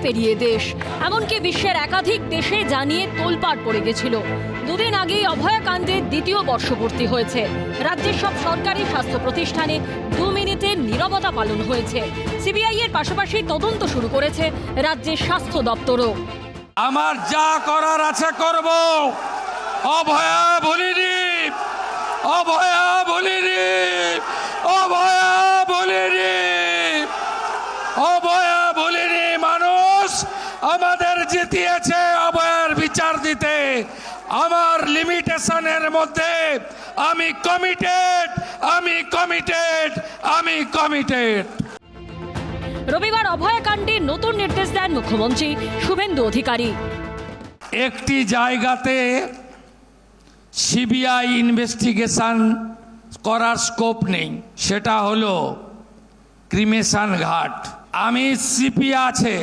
পেরিয়ে দেশ, এমনকি বিশ্বের একাধিক দেশে জানিয়ে তোলপাড় পড়ে গেছিল। দুদিন আগেই অভয়াকাণ্ডের দ্বিতীয় বর্ষপূর্তি হয়েছে। রাজ্যের সব সরকারি স্বাস্থ্য প্রতিষ্ঠানে 2 মিনিটের নীরবতা পালন হয়েছে। সিবিআই এর পাশাপাশি তদন্ত শুরু করেছে রাজ্যের স্বাস্থ্য দপ্তরও। আমার যা করার আছে করব। অভয়া বলিনি, অভয়া বলিনি, অভয়া বলিনি, অভয়া বলিনি। মানুষ আমাদের জিতিয়েছে অভয়ার বিচার দিতে। আমার লিমিটেশনের মধ্যে আমি কমিটেড, আমি কমিটেড, আমি কমিটেড। রবিবার অভয়াকাণ্ডে নতুন নির্দেশ দেন মুখ্যমন্ত্রী শুভেন্দু অধিকারী। একটি জায়গাতে সিবিআই ইনভেস্টিগেশন করার স্কোপ নেই, সেটা হলো ক্রিমেশন ঘাট। আমি সিপি আছে,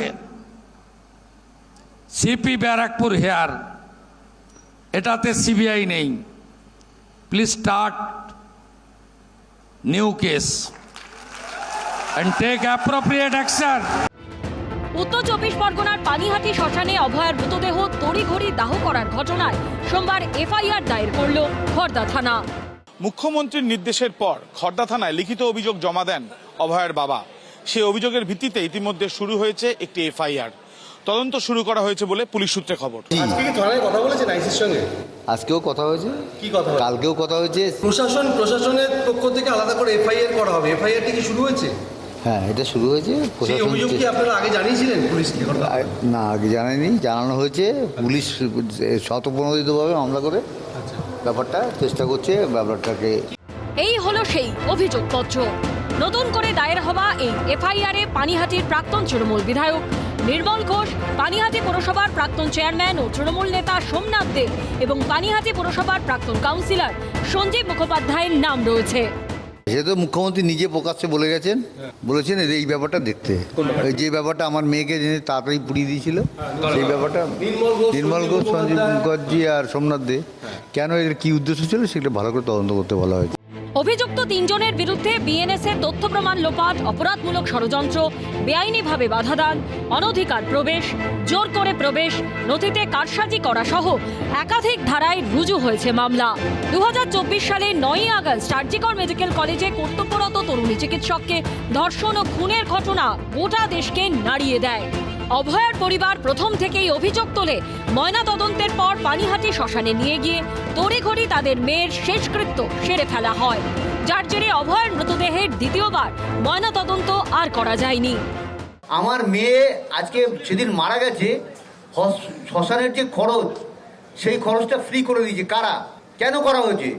সিপি ব্যারাকপুর হেয়ার, এটাতে সিবিআই নেই। Please start new case and take appropriate action. উত্তর 24 পরগনার পানিহাটি শ্মশানে অভয়ার মৃতদেহ তড়িঘড়ি দাহ করার ঘটনায় সোমবার এফআইআর দায়ের করল খড়দা থানা। মুখ্যমন্ত্রীর নির্দেশের পর খড়দা থানায় লিখিত অভিযোগ জমা দেন অভয়ের বাবা। সেই অভিযোগের ভিত্তিতে ইতিমধ্যে শুরু হয়েছে একটি এফআইআর। তদন্ত শুরু করা হয়েছে বলে পুলিশ সূত্রে খবর। আজকে কি থানায় কথা বলেছেন আইসির সঙ্গে? আজকেও কথা হয়েছে। কি কথা? কালকেও কথা হয়েছে। প্রশাসনের পক্ষ থেকে আলাদা করে এফআইআর করা হবে। এফআইআরটি কি শুরু হয়েছে? হ্যাঁ, এটা শুরু হয়েছে। সেই অভিযোগ কি আপনারা আগে জানিয়েছিলেন পুলিশকে? না, আগে জানায়নি, জানানো হয়েছে। পুলিশ স্বতঃপ্রণোদিতভাবে মামলা করে ব্যাপারটা চেষ্টা করছে ব্যাপারটাকে। এই হলো সেই অভিযোগপত্র। নতুন করে দায়ের হওয়া এই এফআইআরে পানিহাটির প্রাক্তন তৃণমূল বিধায়ক নির্মল ঘোষ, পানিহাটি পৌরসভার প্রাক্তন চেয়ারম্যান ও তৃণমূল নেতা সোমনাথ দে এবং পানিহাটি পৌরসভার প্রাক্তন কাউন্সিলর সঞ্জীব মুখোপাধ্যায়ের নাম রয়েছে। যেহেতু মুখ্যমন্ত্রী নিজে প্রকাশ্যে বলেছেন এই ব্যাপারটা দেখতে। যে ব্যাপারটা আমার মেয়েকে জেনে তাড়াতাড়ি পুড়িয়ে দিয়েছিল, সেই ব্যাপারটা নির্মল ঘোষ, সঞ্জীব মুখার্জি আর সোমনাথ দে, কেন এর কি উদ্দেশ্য ছিল সেটা ভালো করে তদন্ত করতে বলা হয়েছে। অভিযুক্ত 3 জনের বিরুদ্ধে বিএনএসের তথ্য প্রমাণ লোপাট, অপরাধমূলক ষড়যন্ত্র, বেআইনিভাবে বাধাদান, অনধিকার প্রবেশ, জোর করে প্রবেশ, নথিতে কারসাজি করা সহ একাধিক ধারায় রুজু হয়েছে মামলা। 2024 সালে 9ই আগস্ট আরজিকর মেডিকেল কলেজে কর্তব্যরত তরুণী চিকিৎসককে ধর্ষণ ও খুনের ঘটনা গোটা দেশকে নাড়িয়ে দেয়। অভয়ার পরিবার প্রথম থেকেই অভিযোগ তোলে, ময়নাতদন্তের পর পানিহাটি শ্মশানে নিয়ে গিয়ে তড়িঘড়ি তাদের মেয়ের শেষকৃত্য সেরে ফেলা হয়, যার জেরে অভয়ার মৃতদেহের দ্বিতীয়বার ময়নাতদন্ত আর করা যায়নি। আমার মেয়ে আজকে সেদিন মারা গেছে, শ্মশানের যে খরচ, সেই খরচটা ফ্রি করে দিয়েছে। কারা? কেন করা হয়েছে?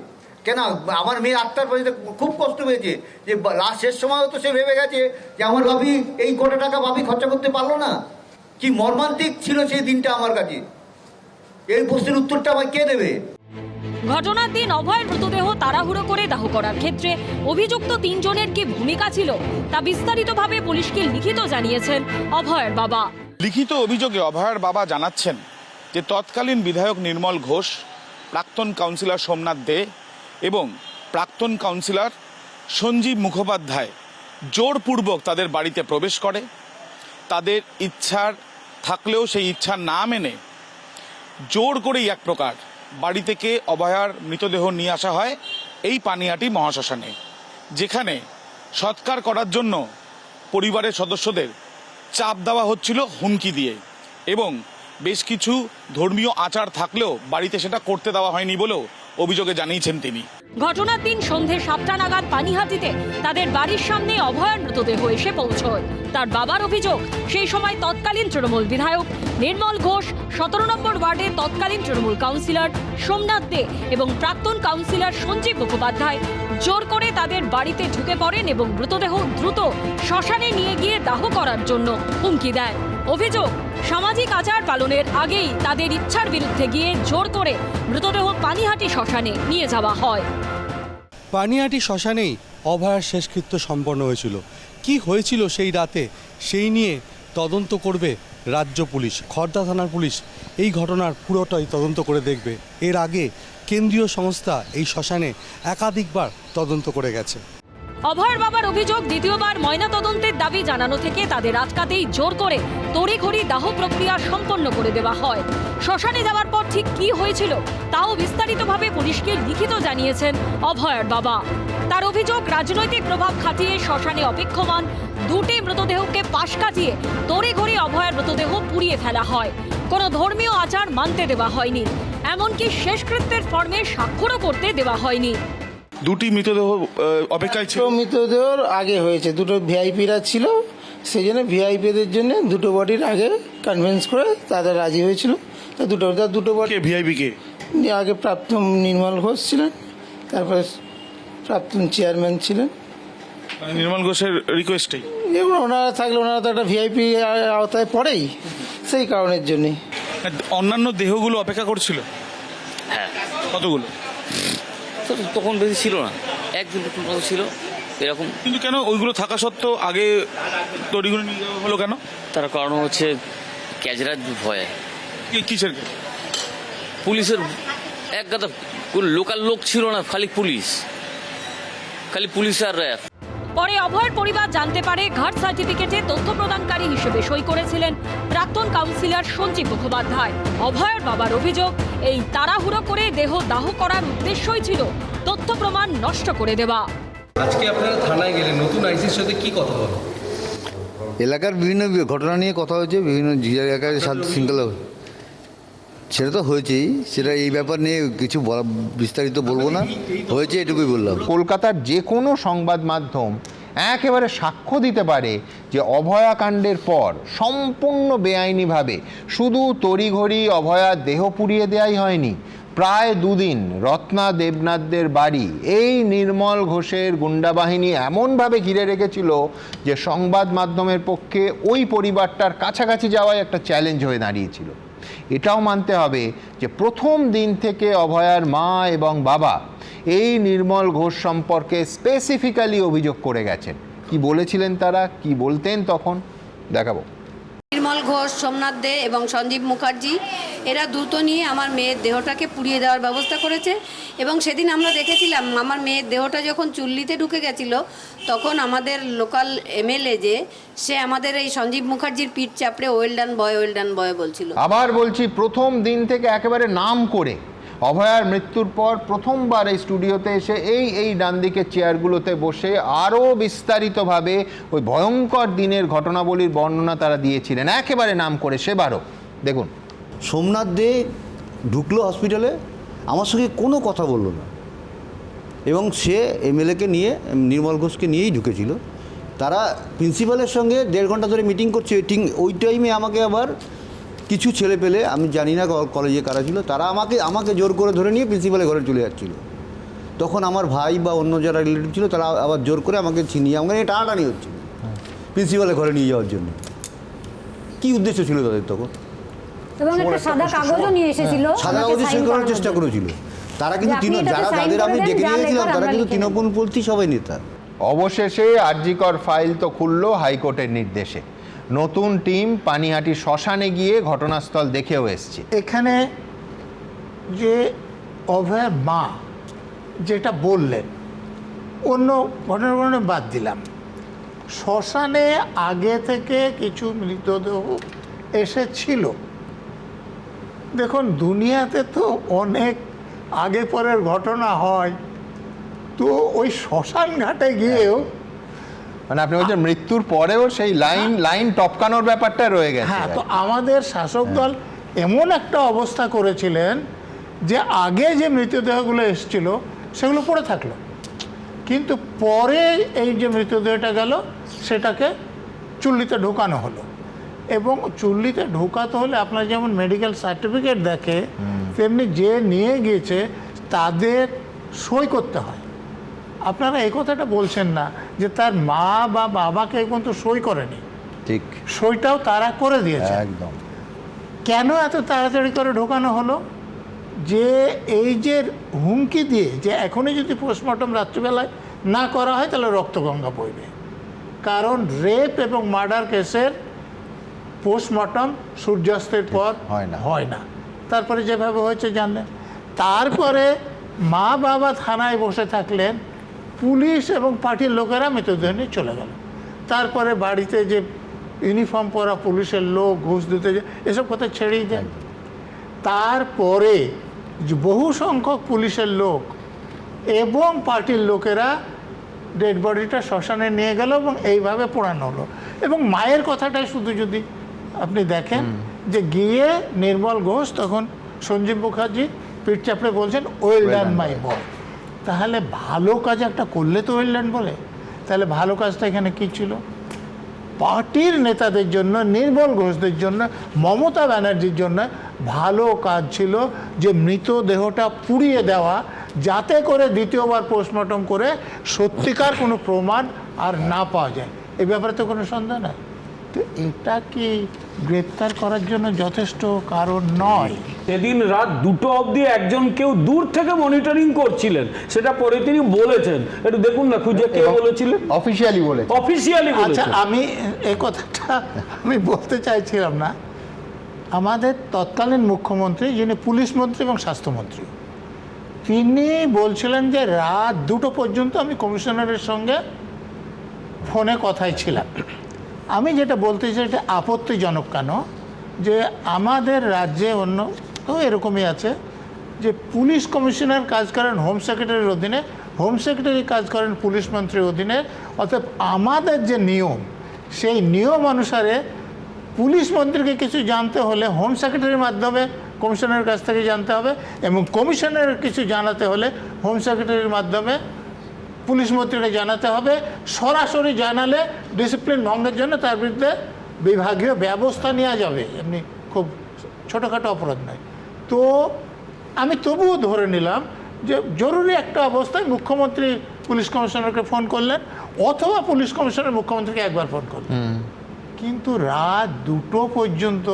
কেন? আমার মেয়ে আত্মার পরিতে খুব কষ্ট পেয়েছে যে লাস্ট শেষ সময় তো সে ভেবে গেছে যে আমার বাবি এই কোটি টাকা বাবি খরচা করতে পারলো না। কি মর্মান্তিক ছিল সেই দিনটা আমার কাছে। এই প্রশ্নের উত্তরটা আমায় কে দেবে? ঘটনার দিন অভয়ের মৃতদেহ তাড়াহুড়ো করে দাহ করার ক্ষেত্রে অভিযুক্ত 3 জনের কি ভূমিকা ছিল তা বিস্তারিতভাবে পুলিশকে লিখিত জানিয়েছেন অভয়ের বাবা। লিখিত অভিযোগে অভয়ের বাবা জানাচ্ছেন যে তৎকালীন বিধায়ক নির্মল ঘোষ, প্রাক্তন কাউন্সিলর সোমনাথ দে এবং প্রাক্তন কাউন্সিলর সঞ্জীব মুখোপাধ্যায় জোরপূর্বক তাদের বাড়িতে প্রবেশ করে। তাদের ইচ্ছার থাকলেও সেই ইচ্ছা না মেনে জোর করেই এক প্রকার বাড়ি থেকে অভয়ার মৃতদেহ নিয়ে আসা হয় এই পানিহাটি মহাশ্মশানে, যেখানে সৎকার করার জন্য পরিবারের সদস্যদের চাপ দেওয়া হচ্ছিল হুমকি দিয়ে, এবং বেশ কিছু ধর্মীয় আচার থাকলেও বাড়িতে সেটা করতে দেওয়া হয়নি বলেও অভিযোগে জানিয়েছেন তিনি। ঘটনার দিন সন্ধে 7টা নাগাদ পানিহাটিতে তাদের বাড়ির সামনে অভয়ার মৃতদেহ এসে পৌঁছয়। তার বাবার অভিযোগ, সেই সময় তৎকালীন তৃণমূল বিধায়ক নির্মল ঘোষ, 17 নম্বর ওয়ার্ডের তৎকালীন তৃণমূল কাউন্সিলর সোমনাথ দে এবং প্রাক্তন কাউন্সিলর সঞ্জীব মুখোপাধ্যায় জোর করে তাদের বাড়িতে ঢুকে পড়েন এবং মৃতদেহ দ্রুত শ্মশানে নিয়ে গিয়ে দাহ করার জন্য হুমকি দেয়। অভিযোগ, সামাজিক আচার পালনের আগেই তাদের ইচ্ছার বিরুদ্ধে গিয়ে জোর করে মৃতদেহ পানিহাটি শ্মশানে নিয়ে যাওয়া হয়। পানিহাটি শ্মশানেই অভয়ার শেষকৃত্য সম্পন্ন হয়েছিল। কি হয়েছিল সেই রাতে, সেই নিয়ে তদন্ত করবে রাজ্য পুলিশ, খড়দা থানার পুলিশ এই ঘটনার পুরোটাই তদন্ত করে দেখবে। এর আগে কেন্দ্রীয় সংস্থা এই শ্মশানে একাধিকবার তদন্ত করে গেছে। অভয়ের বাবার অভিযোগ, দ্বিতীয়বার ময়নাতদন্তের দাবি জানানো থেকে তাদের আটকাতেই জোর করে তড়িঘড়ি দাহ প্রক্রিয়া সম্পন্ন করে দেওয়া হয়। শ্মশানে যাওয়ার পর ঠিক কি হয়েছিল তাও বিস্তারিতভাবে পুলিশকে লিখিত জানিয়েছেন অভয়ের বাবা। তার অভিযোগ, রাজনৈতিক প্রভাব খাটিয়ে শ্মশানে অপেক্ষমান দুটি মৃতদেহকে পাশ কাটিয়ে তড়িঘড়ি অভয়ের মৃতদেহ পুড়িয়ে ফেলা হয়। কোনো ধর্মীয় আচার মানতে দেওয়া হয়নি, এমনকি শেষকৃত্যের ফর্মে স্বাক্ষরও করতে দেওয়া হয়নি। দুটি মৃতদেহ অপেক্ষায় ছিল। মৃতদেহর আগে হয়েছে, দুটো ভিআইপিরা ছিল, সেই জন্য ভিআইপিদের জন্য দুটো বডির আগে কনভিন্স করে তাদের রাজি হয়েছিল। তো দুটো বডি ভিআইপি কে আগে প্রাক্তন নির্মল ঘোষ ছিলেন, তারপরে প্রাক্তন চেয়ারম্যান ছিলেন। নির্মল ঘোষের রিকোয়েস্টেই এবং ওনারা থাকলে ওনারা তো একটা ভিআইপি আওতায় পড়েই, সেই কারণের জন্যই। অন্যান্য দেহগুলো অপেক্ষা করছিল। হ্যাঁ, কতগুলো? তো তখন বেশি ছিল না, একদিন মতো ছিল এরকম। কিন্তু কেন ওইগুলো থাকা সত্ত্বেও আগে তড়িঘড়ি নিয়ে যাওয়া হলো কেন? তার কারণ হচ্ছে ক্যাজরার ভয়ে, কিসের? পুলিশের এক গাদা কোন লোকাল লোক ছিল না, খালি পুলিশ আর র্যাব। পরে অভয়ের পরিবার জানতে পারে ঘাট সার্টিফিকেটে তথ্য প্রদানকারী হিসেবে সই করেছিলেন প্রাক্তন কাউন্সিলর সঞ্জীব মুখোপাধ্যায়। অভয়ের বাবার অভিযোগ, এই তাড়াহুড়ো করে দেহ দাহ করার উদ্দেশ্যই ছিল তথ্য প্রমাণ নষ্ট করে দেওয়া। আজকে আপনারা থানায় গেলেন, নতুন আইসির সাথে কি কথা হলো? এলাকার বিভিন্ন ঘটনা নিয়ে কথা হয়েছে, বিভিন্ন এলাকায় শৃঙ্খলা সেটা তো হয়েছেই, সেটা এই ব্যাপার নিয়ে কিছু বিস্তারিত বলবো না, হয়েছে এটুকুই বললাম। কলকাতার যে কোনো সংবাদ মাধ্যম একেবারে সাক্ষ্য দিতে পারে যে অভয়াকাণ্ডের পর সম্পূর্ণ বেআইনিভাবে শুধু তড়িঘড়ি অভয়ার দেহ পুড়িয়ে দেওয়াই হয়নি, প্রায় দুদিন রত্না দেবনাথদের বাড়ি এই নির্মল ঘোষের গুন্ডা বাহিনী এমনভাবে ঘিরে রেখেছিল যে সংবাদ মাধ্যমের পক্ষে ওই পরিবারটার কাছাকাছি যাওয়াই একটা চ্যালেঞ্জ হয়ে দাঁড়িয়েছিল। এটাও মানতে হবে যে প্রথম দিন থেকে অভয়ার মা এবং বাবা এই নির্মল ঘোষ সম্পর্কে স্পেসিফিক্যালি অভিযোগ করে গেছেন। কি বলেছিলেন তারা, কি বলতেন তখন দেখাবো। নির্মল ঘোষ, সোমনাথ দে এবং সঞ্জীব মুখার্জি এরা দ্রুত নিয়ে আমার মেয়ের দেহটাকে পুড়িয়ে দেওয়ার ব্যবস্থা করেছে। এবং সেদিন আমরা দেখেছিলাম আমার মেয়ের দেহটা যখন চুল্লিতে ঢুকে গেছিল, তখন আমাদের লোকাল এমএলএ যে সে আমাদের এই সঞ্জীব মুখার্জির পিঠ চাপড়ে ওয়েল ডান বয় বলছিল। আবার বলছি, প্রথম দিন থেকে একেবারে নাম করে অভয়ার মৃত্যুর পর প্রথমবার এই স্টুডিওতে এসে এই ডান দিকের চেয়ারগুলোতে বসে আরও বিস্তারিতভাবে ওই ভয়ঙ্কর দিনের ঘটনাবলীর বর্ণনা তারা দিয়েছিলেন, একেবারে নাম করে সেবারও। দেখুন, সোমনাথ দে ঢুকলো হসপিটালে, আমার সঙ্গে কোনো কথা বললো না, এবং সে এমএলএকে নিয়ে, নির্মল ঘোষকে নিয়েই ঢুকেছিল। তারা প্রিন্সিপালের সঙ্গে 1.5 ঘন্টা ধরে মিটিং করছে। ওই টাইমে আমাকে আবার কিছু ছেলে পেলে, আমি জানি না কলেজে কারা ছিল, তারা আমাকে জোর করে ধরে নিয়ে প্রিন্সিপালের ঘরে চলে যাচ্ছিল। তখন আমার ভাই বা অন্য যারা রিলেটিভ ছিল তারা আবার জোর করে আমাকে ছিনিয়ে আমাকে টানাটানি হচ্ছিল প্রিন্সিপালের ঘরে নিয়ে যাওয়ার জন্য। কী উদ্দেশ্য ছিল তাদের তখন? এবং একটা সাদা কাগজও নিয়ে এসেছিল, সাদা কাগজে সই করার চেষ্টা করেছিল তারা, কিন্তু যাদের আমি ডেকে নিয়েছিলাম তারা কিন্তু তৃণমূলপন্থী সবাই নেতা। অবশেষে আরজিকর ফাইল তো খুলল হাইকোর্টের নির্দেশে। নতুন টিম পানিহাটি শ্মশানে গিয়ে ঘটনাস্থল দেখেও এসছে। এখানে যে অভয়ের মা যেটা বললেন, অন্য ঘটনা বাদ দিলাম, শ্মশানে আগে থেকে কিছু মৃতদেহ এসেছিল। দেখুন, দুনিয়াতে তো অনেক আগে পরের ঘটনা হয়, তো ওই শ্মশান ঘাটে গিয়েও, মানে আপনি বলছেন মৃত্যুর পরেও সেই লাইন টপকানোর ব্যাপারটা রয়ে গেছে। হ্যাঁ, তো আমাদের শাসক দল এমন একটা অবস্থা করেছিলেন যে আগে যে মৃতদেহগুলো এসেছিল সেগুলো পড়ে থাকলো, কিন্তু পরে এই যে মৃতদেহটা গেল সেটাকে চুল্লিতে ঢোকানো হলো। এবং চুল্লিতে ঢোকাতে হলে আপনার যেমন মেডিকেল সার্টিফিকেট দেখে, তেমনি যে নিয়ে গিয়েছে তাদের সই করতে হয়। আপনারা এই কথাটা বলছেন না যে তার মা বা বাবাকে কিন্তু সই করেনি, ঠিক, সইটাও তারা করে দিয়েছে। একদম। কেন এত তাড়াতাড়ি করে ঢোকানো হলো? যে এই যে হুমকি দিয়ে যে এখনই যদি পোস্টমর্টম রাত্রিবেলায় না করা হয় তাহলে রক্তগঙ্গা বইবে, কারণ রেপ এবং মার্ডার কেসের পোস্টমর্টম সূর্যাস্তের পর হয় না। তারপরে যেভাবে হয়েছে জানলেন। তারপরে মা বাবা থানায় বসে থাকলেন, পুলিশ এবং পার্টির লোকেরা মৃতদেহ নিয়ে চলে গেল। তারপরে বাড়িতে যে ইউনিফর্ম পরা পুলিশের লোক ঘুষ দিতে এসব কথা ছেড়েই দেন। তারপরে বহু সংখ্যক পুলিশের লোক এবং পার্টির লোকেরা ডেড বডিটা শ্মশানে নিয়ে গেল এবং এইভাবে পোড়ানো হলো। এবং মায়ের কথাটাই শুধু যদি আপনি দেখেন যে গিয়ে নির্মল ঘোষ তখন সঞ্জীব মুখার্জি পিঠ চাপড়ে বলছেন ওয়েল ডান মাই বয়। তাহলে ভালো কাজ একটা করলে তো ওয়েল ডান বলে, তাহলে ভালো কাজটা এখানে কী ছিল? পার্টির নেতাদের জন্য, নির্মল ঘোষদের জন্য, মমতা ব্যানার্জির জন্য ভালো কাজ ছিল যে মৃতদেহটা পুড়িয়ে দেওয়া, যাতে করে দ্বিতীয়বার পোস্টমর্টম করে সত্যিকার কোনো প্রমাণ আর না পাওয়া যায়। এই ব্যাপারে তো কোনো সন্দেহ নাই। তো এটা কি গ্রেপ্তার করার জন্য যথেষ্ট কারণ নয়? সেদিন রাত 2টো অবধি একজন কেউ দূর থেকে মনিটরিং করছিলেন, সেটা পরে তিনি বলেছেন। একটু দেখুন না খুঁজে কে বলেছিলেন। অফিসিয়ালি বলে, অফিসিয়ালি আচ্ছা, আমি এই কথাটা আমি বলতে চাইছিলাম না। আমাদের তৎকালীন মুখ্যমন্ত্রী, যিনি পুলিশ মন্ত্রী এবং স্বাস্থ্যমন্ত্রী, তিনি বলছিলেন যে রাত 2টো পর্যন্ত আমি কমিশনারের সঙ্গে ফোনে কথাই ছিলাম। আমি যেটা বলতে চাই এটা আপত্তিজনক কেন, যে আমাদের রাজ্যে অন্য তো এরকমই আছে যে পুলিশ কমিশনার কাজ করেন হোম সেক্রেটারির অধীনে, হোম সেক্রেটারি কাজ করেন পুলিশ মন্ত্রীর অধীনে। অর্থাৎ আমাদের যে নিয়ম, সেই নিয়ম অনুসারে পুলিশ মন্ত্রীকে কিছু জানতে হলে হোম সেক্রেটারির মাধ্যমে কমিশনারের কাছ থেকে জানতে হবে, এবং কমিশনারের কিছু জানাতে হলে হোম সেক্রেটারির মাধ্যমে পুলিশ মন্ত্রীকে জানাতে হবে। সরাসরি জানালে ডিসিপ্লিন ভঙ্গের জন্য তার বিরুদ্ধে বিভাগীয় ব্যবস্থা নেওয়া যাবে, এমনি খুব ছোটোখাটো অপরাধ নয়। তো আমি তবুও ধরে নিলাম যে জরুরি একটা অবস্থায় মুখ্যমন্ত্রী পুলিশ কমিশনারকে ফোন করলেন, অথবা পুলিশ কমিশনার মুখ্যমন্ত্রীকে একবার ফোন করলেন। কিন্তু রাত 2টো পর্যন্ত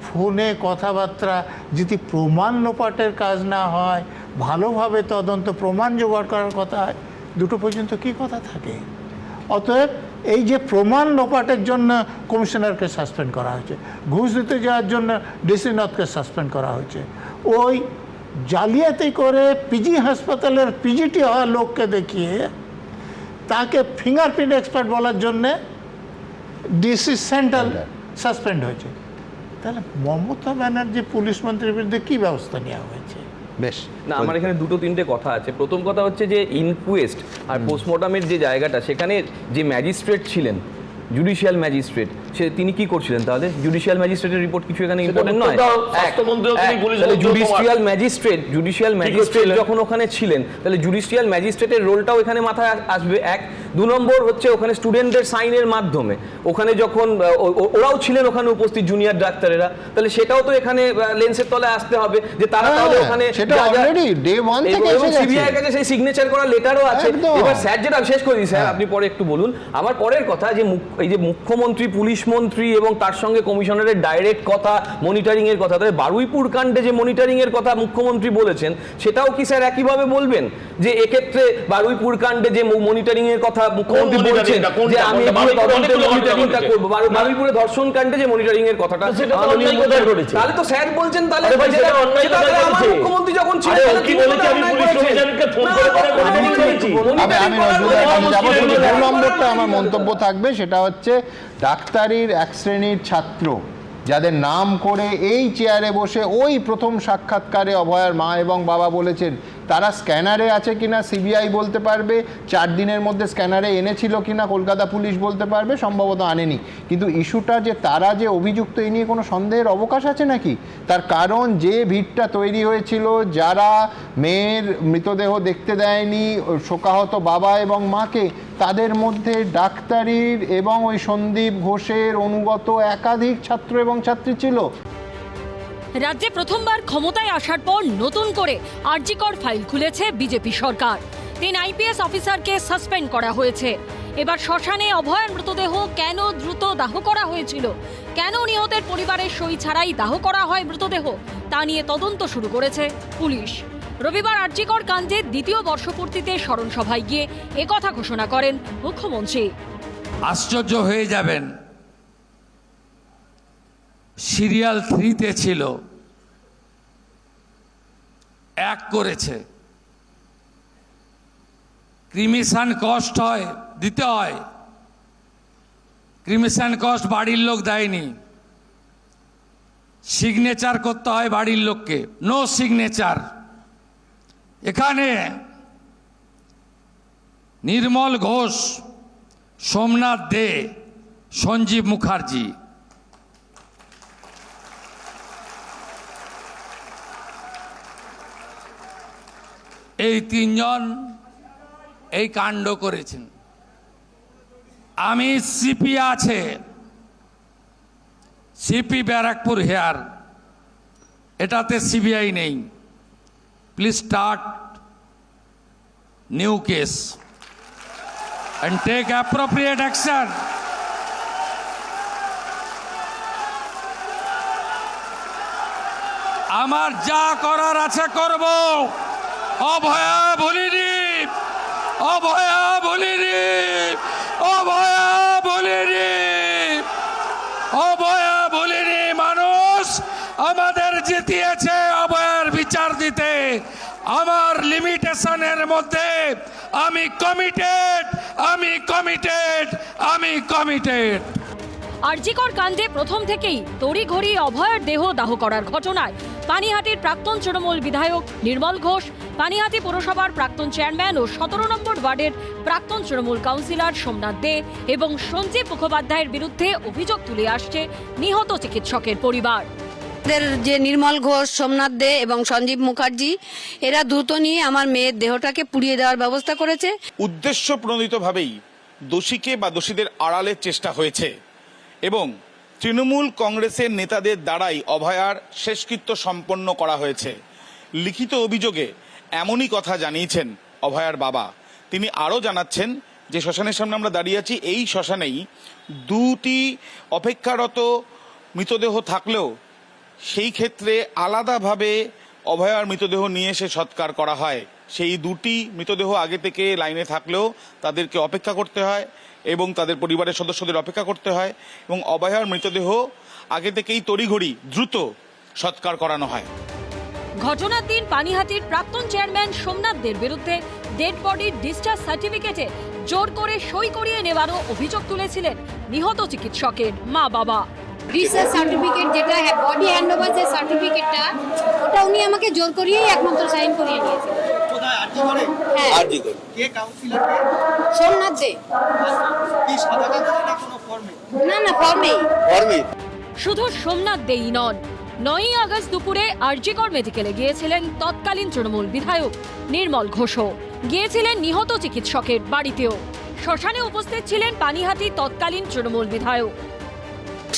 ফোনে কথাবার্তা, যদি প্রমাণ লোপাটের কাজ না হয়, ভালোভাবে তদন্ত প্রমাণ জোগাড় করার কথা হয়, 2টো পর্যন্ত কী কথা থাকে? অতএব এই যে প্রমাণ লোপাটের জন্য কমিশনারকে সাসপেন্ড করা হয়েছে, ঘুষ দিতে যাওয়ার জন্য ডিসি নর্থকে সাসপেন্ড করা হয়েছে, ওই জালিয়াতি করে পিজি হাসপাতালের পিজিটি হওয়া লোককে দেখিয়ে তাকে ফিঙ্গারপ্রিন্ট এক্সপার্ট বলার জন্যে ডিসি সেন্ট্রাল সাসপেন্ড হয়েছে। তাহলে মমতা ব্যানার্জি পুলিশ মন্ত্রীর বিরুদ্ধে কী ব্যবস্থা নেওয়া হয়েছে? বেশ না, আমার এখানে 2-3টে কথা আছে। প্রথম কথা হচ্ছে যে ইনকুয়েস্ট আর পোস্টমর্টমের যে জায়গাটা, সেখানে যে ম্যাজিস্ট্রেট ছিলেন, জুডিশিয়াল ম্যাজিস্ট্রেট, তিনি কি করছিলেন? তাহলে জুডিশিয়াল ম্যাজিস্ট্রেটের রিপোর্ট কিছু এখানে ইম্পর্টেন্ট নয়? জুডিশিয়াল ম্যাজিস্ট্রেট যখন ওখানে ছিলেন, তাহলে জুডিশিয়াল ম্যাজিস্ট্রেটের রোলটাও এখানে মাথায় আসবে। 1, 2 নম্বর হচ্ছে ওখানে স্টুডেন্টদের সাইনের মাধ্যমে ওখানে যখন ওরাও ছিলেন ওখানে উপস্থিত জুনিয়র ডাক্তারেরা, তাহলে সেটাও তো এখানে লেন্সের তলায় আসতে হবে যে তারা তাহলে ওখানে সিবিআই কাছে সেই সিগনেচার করা লেটারও আছে। এবার স্যার, যেটা শেষ করি স্যার, আপনি পরে একটু বলুন। আমার পরের কথা যে এই যে মুখ্যমন্ত্রী, পুলিশ মন্ত্রী এবং তার সঙ্গে কমিশনারের ডাইরেক্ট কথা, মনিটরিং এর কথা, তাহলে বারুইপুর কাণ্ডে যে মনিটরিং এর কথা মুখ্যমন্ত্রী বলেছেন, সেটাও কি স্যার একইভাবে বলবেন যে এক্ষেত্রে বারুইপুর কাণ্ডে যে মনিটরিং এর কথা মুখ্যমন্ত্রী বলছেন যে আমি তদন্তের মনিটরিংটা করব, বারুইপুরে ধর্ষণ কাণ্ডে যে মনিটরিং এর কথাটা, তাহলে তো স্যার বলছেন তাহলে মুখ্যমন্ত্রী যখন ছিলেন আমার মন্তব্য থাকবে, সেটা হচ্ছে ডাক্তারির এক শ্রেণীর ছাত্র যাদের নাম করে এই চেয়ারে বসে ওই প্রথম সাক্ষাৎকারে অভয়ার মা এবং বাবা বলেছেন, তারা স্ক্যানারে আছে কিনা সিবিআই বলতে পারবে, 4 দিনের মধ্যে স্ক্যানারে এনেছিল কিনা কলকাতা পুলিশ বলতে পারবে, সম্ভবত আনেনি। কিন্তু ইস্যুটা যে তারা যে অভিযুক্ত, এই নিয়ে কোনো সন্দেহের অবকাশ আছে নাকি? তার কারণ যে ভিড়টা তৈরি হয়েছিল, যারা মেয়ের মৃতদেহ দেখতে দেয়নি, শোকাহত বাবা এবং মাকে, তাদের মধ্যে ডাক্তারির এবং ওই সন্দীপ ঘোষের অনুগত একাধিক ছাত্র এবং ছাত্রী ছিল। রাজ্যে প্রথমবার ক্ষমতায় আসার পর নতুন করে আরজিকর ফাইল খুলেছে বিজেপি সরকার। 3 আইপিএস অফিসারকে সাসপেন্ড করা হয়েছে। এবার শ্মশানে অভয়ার মৃতদেহ কেন দ্রুত দাহ করা হয়েছিল, কেন নিহতের পরিবারের সই ছাড়াই দাহ করা হয় মৃতদেহ, তা নিয়ে তদন্ত শুরু করেছে পুলিশ। রবিবার আরজিকর কাণ্ডের 2য় বর্ষপূর্তিতে স্মরণ সভায় গিয়ে একথা ঘোষণা করেন মুখ্যমন্ত্রী। আশ্চর্য হয়ে যাবেন, সিরিয়াল 3-তে ছিল, 1 করেছে, ক্রিমিশন কস্ট হয়, দিতে হয়। ক্রিমিশন কস্ট বাড়ির লোক দেয়নি, সিগনেচার করতে হয় বাড়ির লোককে, নো সিগনেচার। এখানে নির্মল ঘোষ, সোমনাথ দে, সঞ্জীব মুখার্জি, এই তিনজন এই কাণ্ড করেছেন। আমি সিপি আছে, সিপি ব্যারাকপুর হেয়ার, এটাতে সিবিআই নেই। Please start new case and take appropriate action. আমার যা করার আছে করব। অভয়া বলিনি, অভয়া বলিনি, অভয়া বলিনি, অভয়া বলিনি। মানুষ আমাদের জিতিয়েছে অভয়ার বিচার দিতে। আমার লিমিটেশনের মধ্যে আমি কমিটেড, আমি কমিটেড, আমি কমিটেড। আরজিকর কাণ্ডে প্রথম থেকেই তড়িঘড়ি অভয়ের দেহ দাহ করার ঘটনায় পানিহাটির প্রাক্তন তৃণমূল বিধায়ক নির্মল ঘোষ, পানিহাটি পুরসভার প্রাক্তন চেয়ারম্যান ও 17 নম্বর ওয়ার্ডের প্রাক্তন তৃণমূল কাউন্সিলর সোমনাথ দে এবং সঞ্জীব মুখোপাধ্যায়ের বিরুদ্ধে অভিযোগ তুলে আসছে নিহত চিকিৎসকের পরিবার। যে নির্মল ঘোষ, সোমনাথ দে এবং সঞ্জীব মুখার্জি, এরা দ্রুত নিয়ে আমার মেয়ের দেহটাকে পুড়িয়ে দেওয়ার ব্যবস্থা করেছে। উদ্দেশ্য প্রণোদিতভাবেই দোষীকে বা দোষীদের আড়ালের চেষ্টা হয়েছে এবং তৃণমূল কংগ্রেসের নেতাদের দ্বারাই অভয়ার শেষকৃত্য সম্পন্ন করা হয়েছে। লিখিত অভিযোগে এমনই কথা জানিয়েছেন অভয়ার বাবা। তিনি আরও জানাচ্ছেন যে শ্মশানের সামনে আমরা দাঁড়িয়ে আছি, এই শ্মশানেই দুটি অপেক্ষারত মৃতদেহ থাকলেও সেই ক্ষেত্রে আলাদাভাবে অভয়ার মৃতদেহ নিয়ে এসে সৎকার করা হয়। সেই দুটি মৃতদেহ আগে থেকে লাইনে থাকলেও তাদেরকে অপেক্ষা করতে হয় এবং তাদের পরিবারের সদস্যদের অপেক্ষা করতে হয় এবং অভয়ার মৃতদেহ আগে থেকেই তড়িঘড়ি দ্রুত সৎকার করানো হয়। ঘটনার দিন পানিহাটির প্রাক্তন চেয়ারম্যান সোমনাথ দের বিরুদ্ধে ডেড বডির ডিসচার্জ সার্টিফিকেটে জোর করে সই করিয়ে নেওয়ারও অভিযোগ তুলেছিলেন নিহত চিকিৎসকের মা বাবা। ডিসচার্জ সার্টিফিকেট যেটা বডি হ্যান্ডওভার যে সার্টিফিকেটটা, ওটা উনি আমাকে জোর করিয়েই একমাত্র সাইন করিয়ে নিয়েছেন। হ্যাঁ, সোমনাথ দে। না না, ফর্মেই। শুধু সোমনাথ দেই নন, 9ই আগস্ট দুপুরে আরজিকর মেডিকেলে গিয়েছিলেন তৎকালীন তৃণমূল বিধায়ক নির্মল ঘোষও। গিয়েছিলেন নিহত চিকিৎসকের বাড়িতেও। শ্মশানে উপস্থিত ছিলেন পানিহাটির তৎকালীন তৃণমূল বিধায়ক।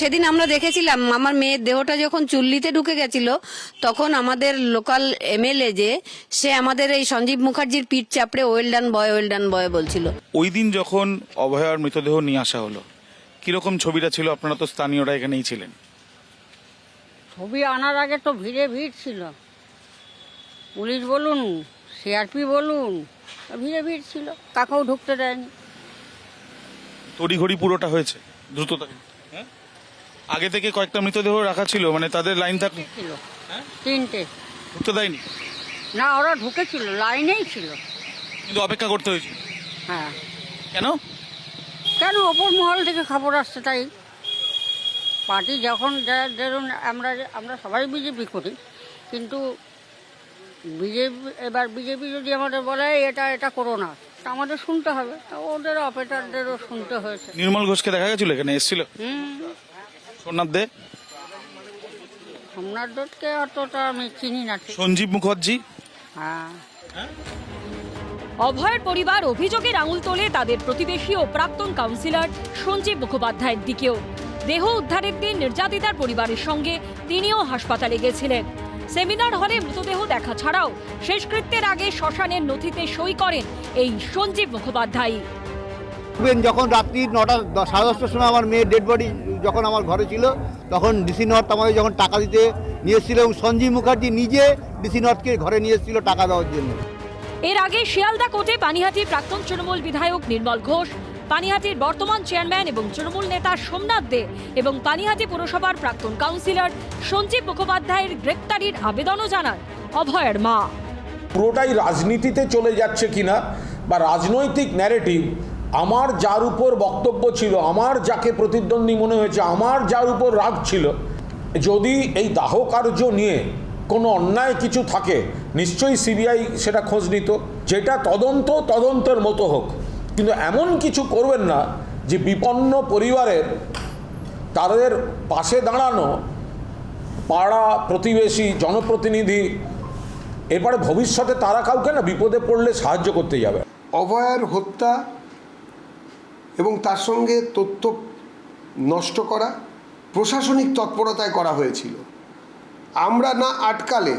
সেদিন আমরা দেখেছিলাম আমার মেয়ের দেহটা যখন চুল্লিতে ঢুকে গেছিল, তখন আমাদের লোকাল এমএলএ যে সে আমাদের এই সঞ্জীব মুখার্জির পিঠ চাপড়ে ওয়েল ডান বয় বলছিল। ওই দিন যখন অভয়ার মৃতদেহ নিয়ে আসা হলো, কিরকম ছবিটা ছিল? আপনারা তো স্থানীয়রা এখানেই ছিলেন। ছবি আনার আগে তো ভিড়ে ভিড় ছিল, পুলিশ বলুন, সিআরপি বলুন, ভিড়ে ভিড় ছিল, কাকেও ঢুকতে দেয়নি। তড়িঘড়ি পুরোটা হয়েছে দ্রুততা। আগে থেকে কয়েকটা মৃতদেহ রাখা ছিল, মানে তাদের লাইন থাকলো ছিল 3টে, ঢুকতে দেয়নি না ওরা ঢুকেছিল, লাইনেই ছিল, কিন্তু অপেক্ষা করতে হয়েছে। হ্যাঁ। কেন? কেন? ওপর মহল থেকে খবর আসছে তাই। পার্টি যখন ধরুন আমরা সবাই বিজেপি করি, কিন্তু বিজেপি যদি আমাদের বলে এটা করো না, তা আমাদের শুনতে হবে, ওদের অপারেটরদেরও শুনতে হয়েছে। নির্মল ঘোষকে দেখা গেছিল এখানে এসেছিল? সোমনাথ দে, সোমনাথ দত্তকে অতটা আমি চিনি না। সঞ্জীব মুখার্জি। হ্যাঁ। অভয়ের পরিবার অভিযোগের আঙুল তোলে তাদের প্রতিবেশী ও প্রাক্তন কাউন্সিলর সঞ্জীব মুখোপাধ্যায়ের দিকেও। দেহ উদ্ধারের দিন নির্যাতিতার পরিবারের সঙ্গে তিনিও হাসপাতালে গেছিলেন। সেমিনার হলে মৃতদেহ দেখা ছাড়াও শেষকৃত্যের আগে শ্মশানের নথিতে সই করেন এই সঞ্জীব মুখোপাধ্যায়। যখন রাত্রি 9টা 10:30টার সময় আমার মেয়ের ডেড বডি যখন আমার ঘরে ছিল, তখন ডিসি নর্থ আমাকে যখন টাকা দিতে নিয়ে এসেছিল এবং সঞ্জীব মুখার্জি নিজে ডিসি নর্থকে ঘরে নিয়ে এসেছিল টাকা দেওয়ার জন্য। এর আগে শিয়ালদা কোর্টে পানিহাটির প্রাক্তন তৃণমূল বিধায়ক নির্মল ঘোষ, পানিহাটির বর্তমান চেয়ারম্যান এবং তৃণমূল নেতা সোমনাথ দে এবং পানিহাটি পুরসভার প্রাক্তন কাউন্সিলর সঞ্জীব মুখোপাধ্যায়ের গ্রেপ্তারির আবেদনও জানান অভয়ের মা। পুরোটাই রাজনীতিতে চলে যাচ্ছে কিনা বা রাজনৈতিক ন্যারেটিভ, আমার যার উপর বক্তব্য ছিল, আমার যাকে প্রতিদ্বন্দ্বী মনে হয়েছে, আমার যার উপর রাগ ছিল, যদি এই দাহ কার্য নিয়ে কোনো অন্যায় কিছু থাকে নিশ্চয়ই সিবিআই সেটা খোঁজ নিত, যেটা তদন্তের মতো হোক, কিন্তু এমন কিছু করবেন না যে বিপন্ন পরিবারের তাদের পাশে দাঁড়ানো পাড়া প্রতিবেশী জনপ্রতিনিধি এবারে ভবিষ্যতে তারা কাউকে না বিপদে পড়লে সাহায্য করতে যাবে। অভয়ার হত্যা এবং তার সঙ্গে তথ্য নষ্ট করা প্রশাসনিক তৎপরতায় করা হয়েছিল। আমরা না আটকালে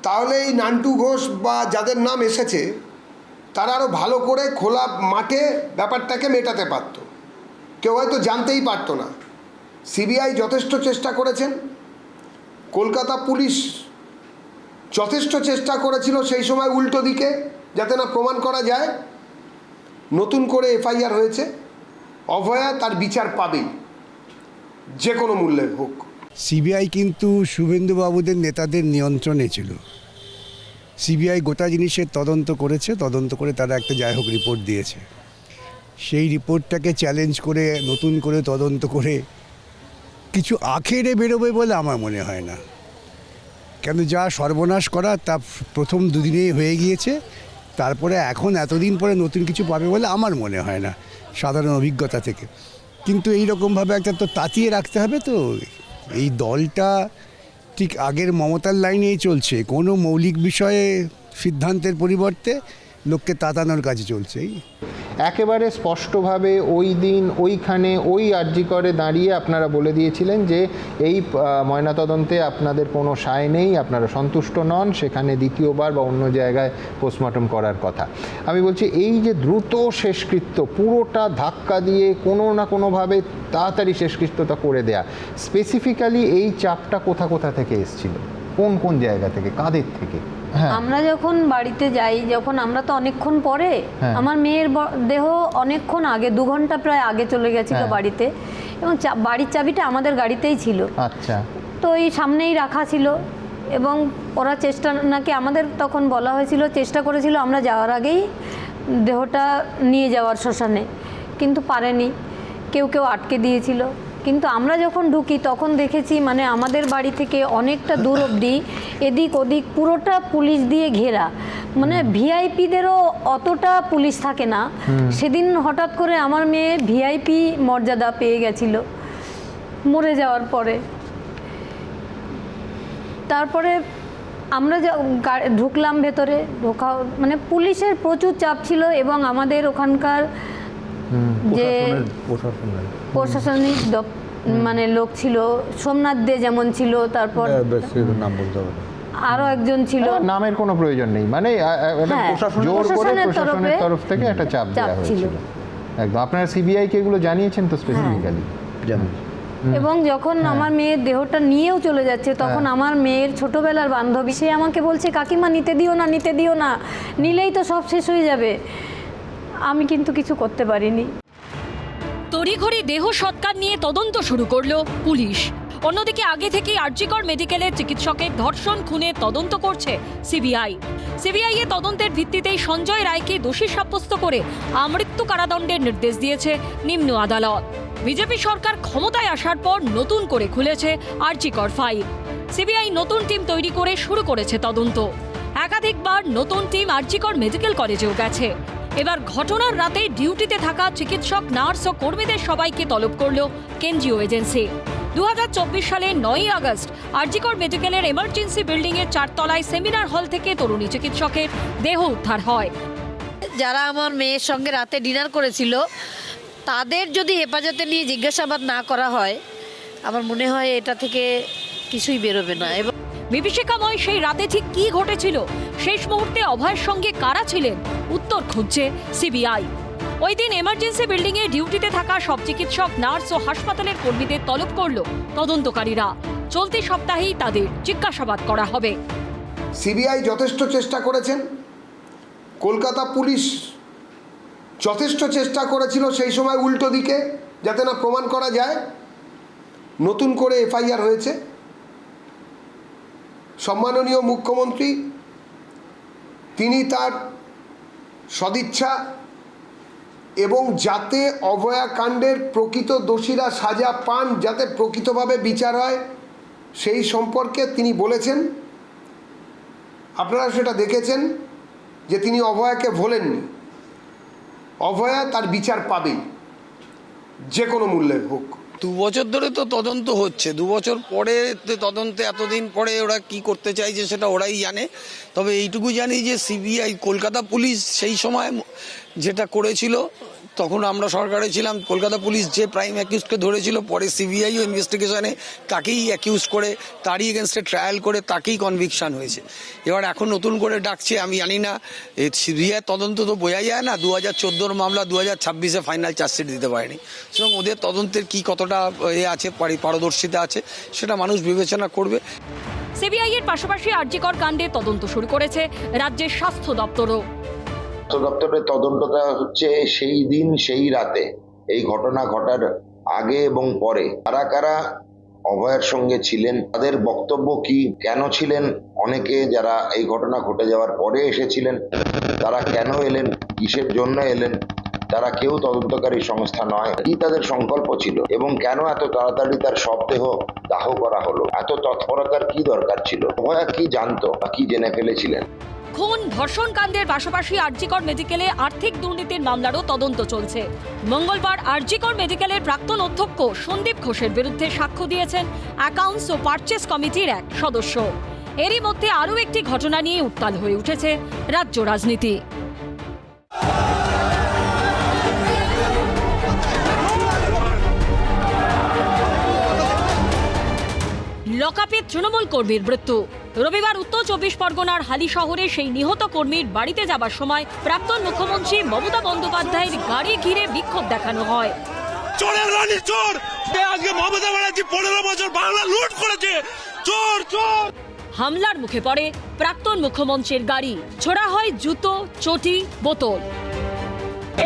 তাহলে এই নান্টু ঘোষ বা যাদের নাম এসেছে তারা আরও ভালো করে খোলা মাঠে ব্যাপারটাকে মেটাতে পারত, কেউ হয়তো জানতেই পারতো না। সিবিআই যথেষ্ট চেষ্টা করেছেন, কলকাতা পুলিশ যথেষ্ট চেষ্টা করেছিল সেই সময় উল্টো দিকে, যাতে না প্রমাণ করা যায়। নতুন করে এফআইআর হয়েছে, অভয়া তার বিচার পাবেই, যে কোনো মূল্যে হোক। সিবিআই কিন্তু শুভেন্দুবাবুদের নেতাদের নিয়ন্ত্রণে ছিল। সিবিআই গোটা জিনিসের তদন্ত করেছে, তদন্ত করে তারা একটা যাই হোক রিপোর্ট দিয়েছে। সেই রিপোর্টটাকে চ্যালেঞ্জ করে নতুন করে তদন্ত করে কিছু আখেরে বেরোবে বলে আমার মনে হয় না, কেন যা সর্বনাশ করা তা প্রথম দুদিনেই হয়ে গিয়েছে। তারপরে এখন এতদিন পরে নতুন কিছু পাবে বলে আমার মনে হয় না সাধারণ অভিজ্ঞতা থেকে। কিন্তু এই রকমভাবে একটা তো তাতিয়ে রাখতে হবে। তো এই দলটা ঠিক আগের মমতার লাইনেই চলছে, কোনো মৌলিক বিষয়ে সিদ্ধান্তের পরিবর্তে লোককে তাতানোর কাজে চলছে। একেবারে স্পষ্টভাবে ওই দিন ওইখানে ওই আরজি করে দাঁড়িয়ে আপনারা বলে দিয়েছিলেন যে এই ময়নাতদন্তে আপনাদের কোনো সায় নেই, আপনারা সন্তুষ্ট নন, সেখানে দ্বিতীয়বার বা অন্য জায়গায় পোস্টমর্টম করার কথা। আমি বলছি এই যে দ্রুত শেষকৃত্য, পুরোটা ধাক্কা দিয়ে কোনো না কোনোভাবে তাড়াতাড়ি শেষকৃত্যটা করে দেয়া, স্পেসিফিক্যালি এই চাপটা কোথা থেকে এসেছিল, কোন জায়গা থেকে, কাদের থেকে? আমরা যখন বাড়িতে যাই, যখন আমরা তো অনেকক্ষণ পরে, আমার মেয়ের দেহ অনেকক্ষণ আগে, 2 ঘন্টা প্রায় আগে চলে গেছিল বাড়িতে, এবং বাড়ির চাবিটা আমাদের গাড়িতেই ছিল। আচ্ছা, তো এই সামনেই রাখা ছিল, এবং ওরা চেষ্টা নাকি আমাদের তখন বলা হয়েছিল, চেষ্টা করেছিল আমরা যাওয়ার আগেই দেহটা নিয়ে যাওয়ার শ্মশানে, কিন্তু পারেনি, কেউ আটকে দিয়েছিল। কিন্তু আমরা যখন ঢুকি তখন দেখেছি মানে আমাদের বাড়ি থেকে অনেকটা দূর অবধি এদিক ওদিক পুরোটা পুলিশ দিয়ে ঘেরা, মানে ভিআইপিদেরও অতটা পুলিশ থাকে না। সেদিন হঠাৎ করে আমার মেয়ে ভিআইপি মর্যাদা পেয়ে গেছিল মরে যাওয়ার পরে। তারপরে আমরা ঢুকলাম ভেতরে, ঢোকা মানে পুলিশের প্রচুর চাপ ছিল, এবং আমাদের ওখানকার যে প্রশাসনিক মানে লোক ছিল, সোমনাথ দে যেমন ছিল, তারপর নাম বলতে হবে, আরো একজন ছিল, নামের কোনো প্রয়োজন নেই, মানে প্রশাসনের তরফ থেকে একটা চাপ দেওয়া হয়েছিল একদম। আপনারা সিবিআই কে এগুলো জানিয়েছেন তো স্পেসিফিক্যালি? জানেন। এবং যখন আমার মেয়ের দেহটা নিয়েও চলে যাচ্ছে, তখন আমার মেয়ের ছোটবেলার বান্ধবী সে আমাকে বলছে, কাকিমা নিতে দিও না, নিলেই তো সব শেষ হয়ে যাবে। আমি কিন্তু কিছু করতে পারিনি। তড়িঘড়ি দেহ সৎকার নিয়ে তদন্ত শুরু করলো পুলিশ। অন্যদিকে আগে থেকেই আরজিকর মেডিকেলের চিকিৎসকের ধর্ষণ খুনের তদন্ত করছে সিবিআই। সিবিআই এর তদন্তের ভিত্তিতেই সঞ্জয় রায়কে দোষী সাব্যস্ত করে আমৃত্যু কারাদণ্ডের নির্দেশ দিয়েছে নিম্ন আদালত। বিজেপি সরকার ক্ষমতায় আসার পর নতুন করে খুলেছে আরজিকর ফাইল। সিবিআই নতুন টিম তৈরি করে শুরু করেছে তদন্ত। একাধিকবার নতুন টিম আরজিকর মেডিকেল কলেজেও গেছে। এবার ঘটনার রাতে ডিউটিতে থাকা চিকিৎসক, নার্স ও কর্মীদের সবাইকে তলব করল কেন্দ্রীয় এজেন্সি। 2024 সালে 9 আগস্ট আরজিকর মেডিকেলের এমার্জেন্সি বিল্ডিংয়ের 4 তলায় সেমিনার হল থেকে তরুণী চিকিৎসকের দেহ উদ্ধার হয়। যারা আমার মেয়ের সঙ্গে রাতে ডিনার করেছিল তাদের যদি হেফাজতে নিয়ে জিজ্ঞাসাবাদ না করা হয়, আমার মনে হয় এটা থেকে কিছুই বেরোবে না। এবং বিভীষিকাময় সেই রাতে ঠিক কি ঘটেছিল, শেষ মুহূর্তে অভয়ের সঙ্গে কারা ছিলেন, উত্তর খুঁজছে সিবিআই। ওই দিন এমার্জেন্সি বিল্ডিংয়ে ডিউটিতে থাকা সব চিকিৎসক, নার্স ও হাসপাতালের কর্মীদের তলব করল তদন্তকারীরা। চলতি সপ্তাহেই তাদের জিজ্ঞাসাবাদ করা হবে। সিবিআই যথেষ্ট চেষ্টা করেছেন, কলকাতা পুলিশ যথেষ্ট চেষ্টা করেছিল সেই সময় উল্টো দিকে, যাতে না প্রমাণ করা যায়। নতুন করে এফআইআর হয়েছে। সম্মাননীয় মুখ্যমন্ত্রী তিনি তার সদিচ্ছা এবং যাতে অভয়াকাণ্ডের প্রকৃত দোষীরা সাজা পান, যাতে প্রকৃতভাবে বিচার হয়, সেই সম্পর্কে তিনি বলেছেন। আপনারা সেটা দেখেছেন যে তিনি অভয়াকে ভোলেননি। অভয়া তার বিচার পাবেই, যে কোনো মূল্যে হোক। 2 বছর ধরে তো তদন্ত হচ্ছে, 2 বছর পরে তদন্তে এতদিন পরে ওরা কি করতে চাইছে সেটা ওরাই জানে। তবে এইটুকু জানি যে সিবিআই, কলকাতা পুলিশ সেই সময় যেটা করেছিল, তখন আমরা সরকারে ছিলাম, কলকাতা পুলিশ যে প্রাইম অ্যাকিউজকে ধরেছিল, পরে সিবিআইও ইনভেস্টিগেশনে তাকেই অ্যাকিউজ করে তারই এগেনস্টে ট্রায়াল করে তাকেই কনভিকশন হয়েছে। এবার এখন নতুন করে ডাকছে, আমি জানি না, সিবিআই তদন্ত তো বোঝা যায় না, 2014 মামলা 2026-এ ফাইনাল চার্জশিট দিতে পারেনি। সুতরাং ওদের তদন্তের কি কতটা আছে, পারদর্শিতা আছে, সেটা মানুষ বিবেচনা করবে। সিবিআই এর পাশাপাশি আরজিকর কাণ্ডে তদন্ত শুরু করেছে রাজ্যের স্বাস্থ্য দপ্তরও। স্বাস্থ্য দপ্তরের তদন্তটা হচ্ছে সেই দিন সেই রাতে, এই ঘটনা ঘটার আগে এবং পরে কারা কারা অভয়ের সঙ্গে ছিলেন, তাদের বক্তব্য কি, কেন ছিলেন, অনেকে যারা এই ঘটনা ঘটে যাওয়ার পরে এসেছিলেন তারা কেন এলেন, কিসের জন্য এলেন, তারা কেউ তদন্তকারী সংস্থা নয়, কি তাদের সংকল্প ছিল এবং কেন এত তাড়াতাড়ি তার শবদেহ দাহ করা হলো, এত তৎপরতার কি দরকার ছিল, অভয়া কি জানতো বা কি জেনে ফেলেছিলেন। খুন ধর্ষণ কাণ্ডের পাশাপাশি আরজিকর মেডিকেলে আর্থিক দুর্নীতির মামলারও তদন্ত চলছে। মঙ্গলবার আরজিকর মেডিকেলের প্রাক্তন অধ্যক্ষ সন্দীপ ঘোষের বিরুদ্ধে সাক্ষ্য দিয়েছেন অ্যাকাউন্টস ও পারচেস কমিটির এক সদস্য। এরই মধ্যে আরও একটি ঘটনা নিয়ে উত্তাল হয়ে উঠেছে রাজ্য রাজনীতি। লকআপে তৃণমূল কর্মীর মৃত্যু। রবিবার উত্তর 24 পরগনার হালি শহরে সেই নিহত কর্মীর বাড়িতে যাবার সময় প্রাক্তন মুখ্যমন্ত্রী মমতা বন্দ্যোপাধ্যায়ের গাড়ি ঘিরে বিক্ষোভ দেখানো হয়। চোরের রানী চোর, আজকে মমতা ব্যানার্জি 15 বছর বাংলা লুট করেছে, চোর চোর। হামলার মুখে পড়ে প্রাক্তন মুখ্যমন্ত্রীর গাড়ি, ছোড়া হয় জুতো, চটি, বোতল।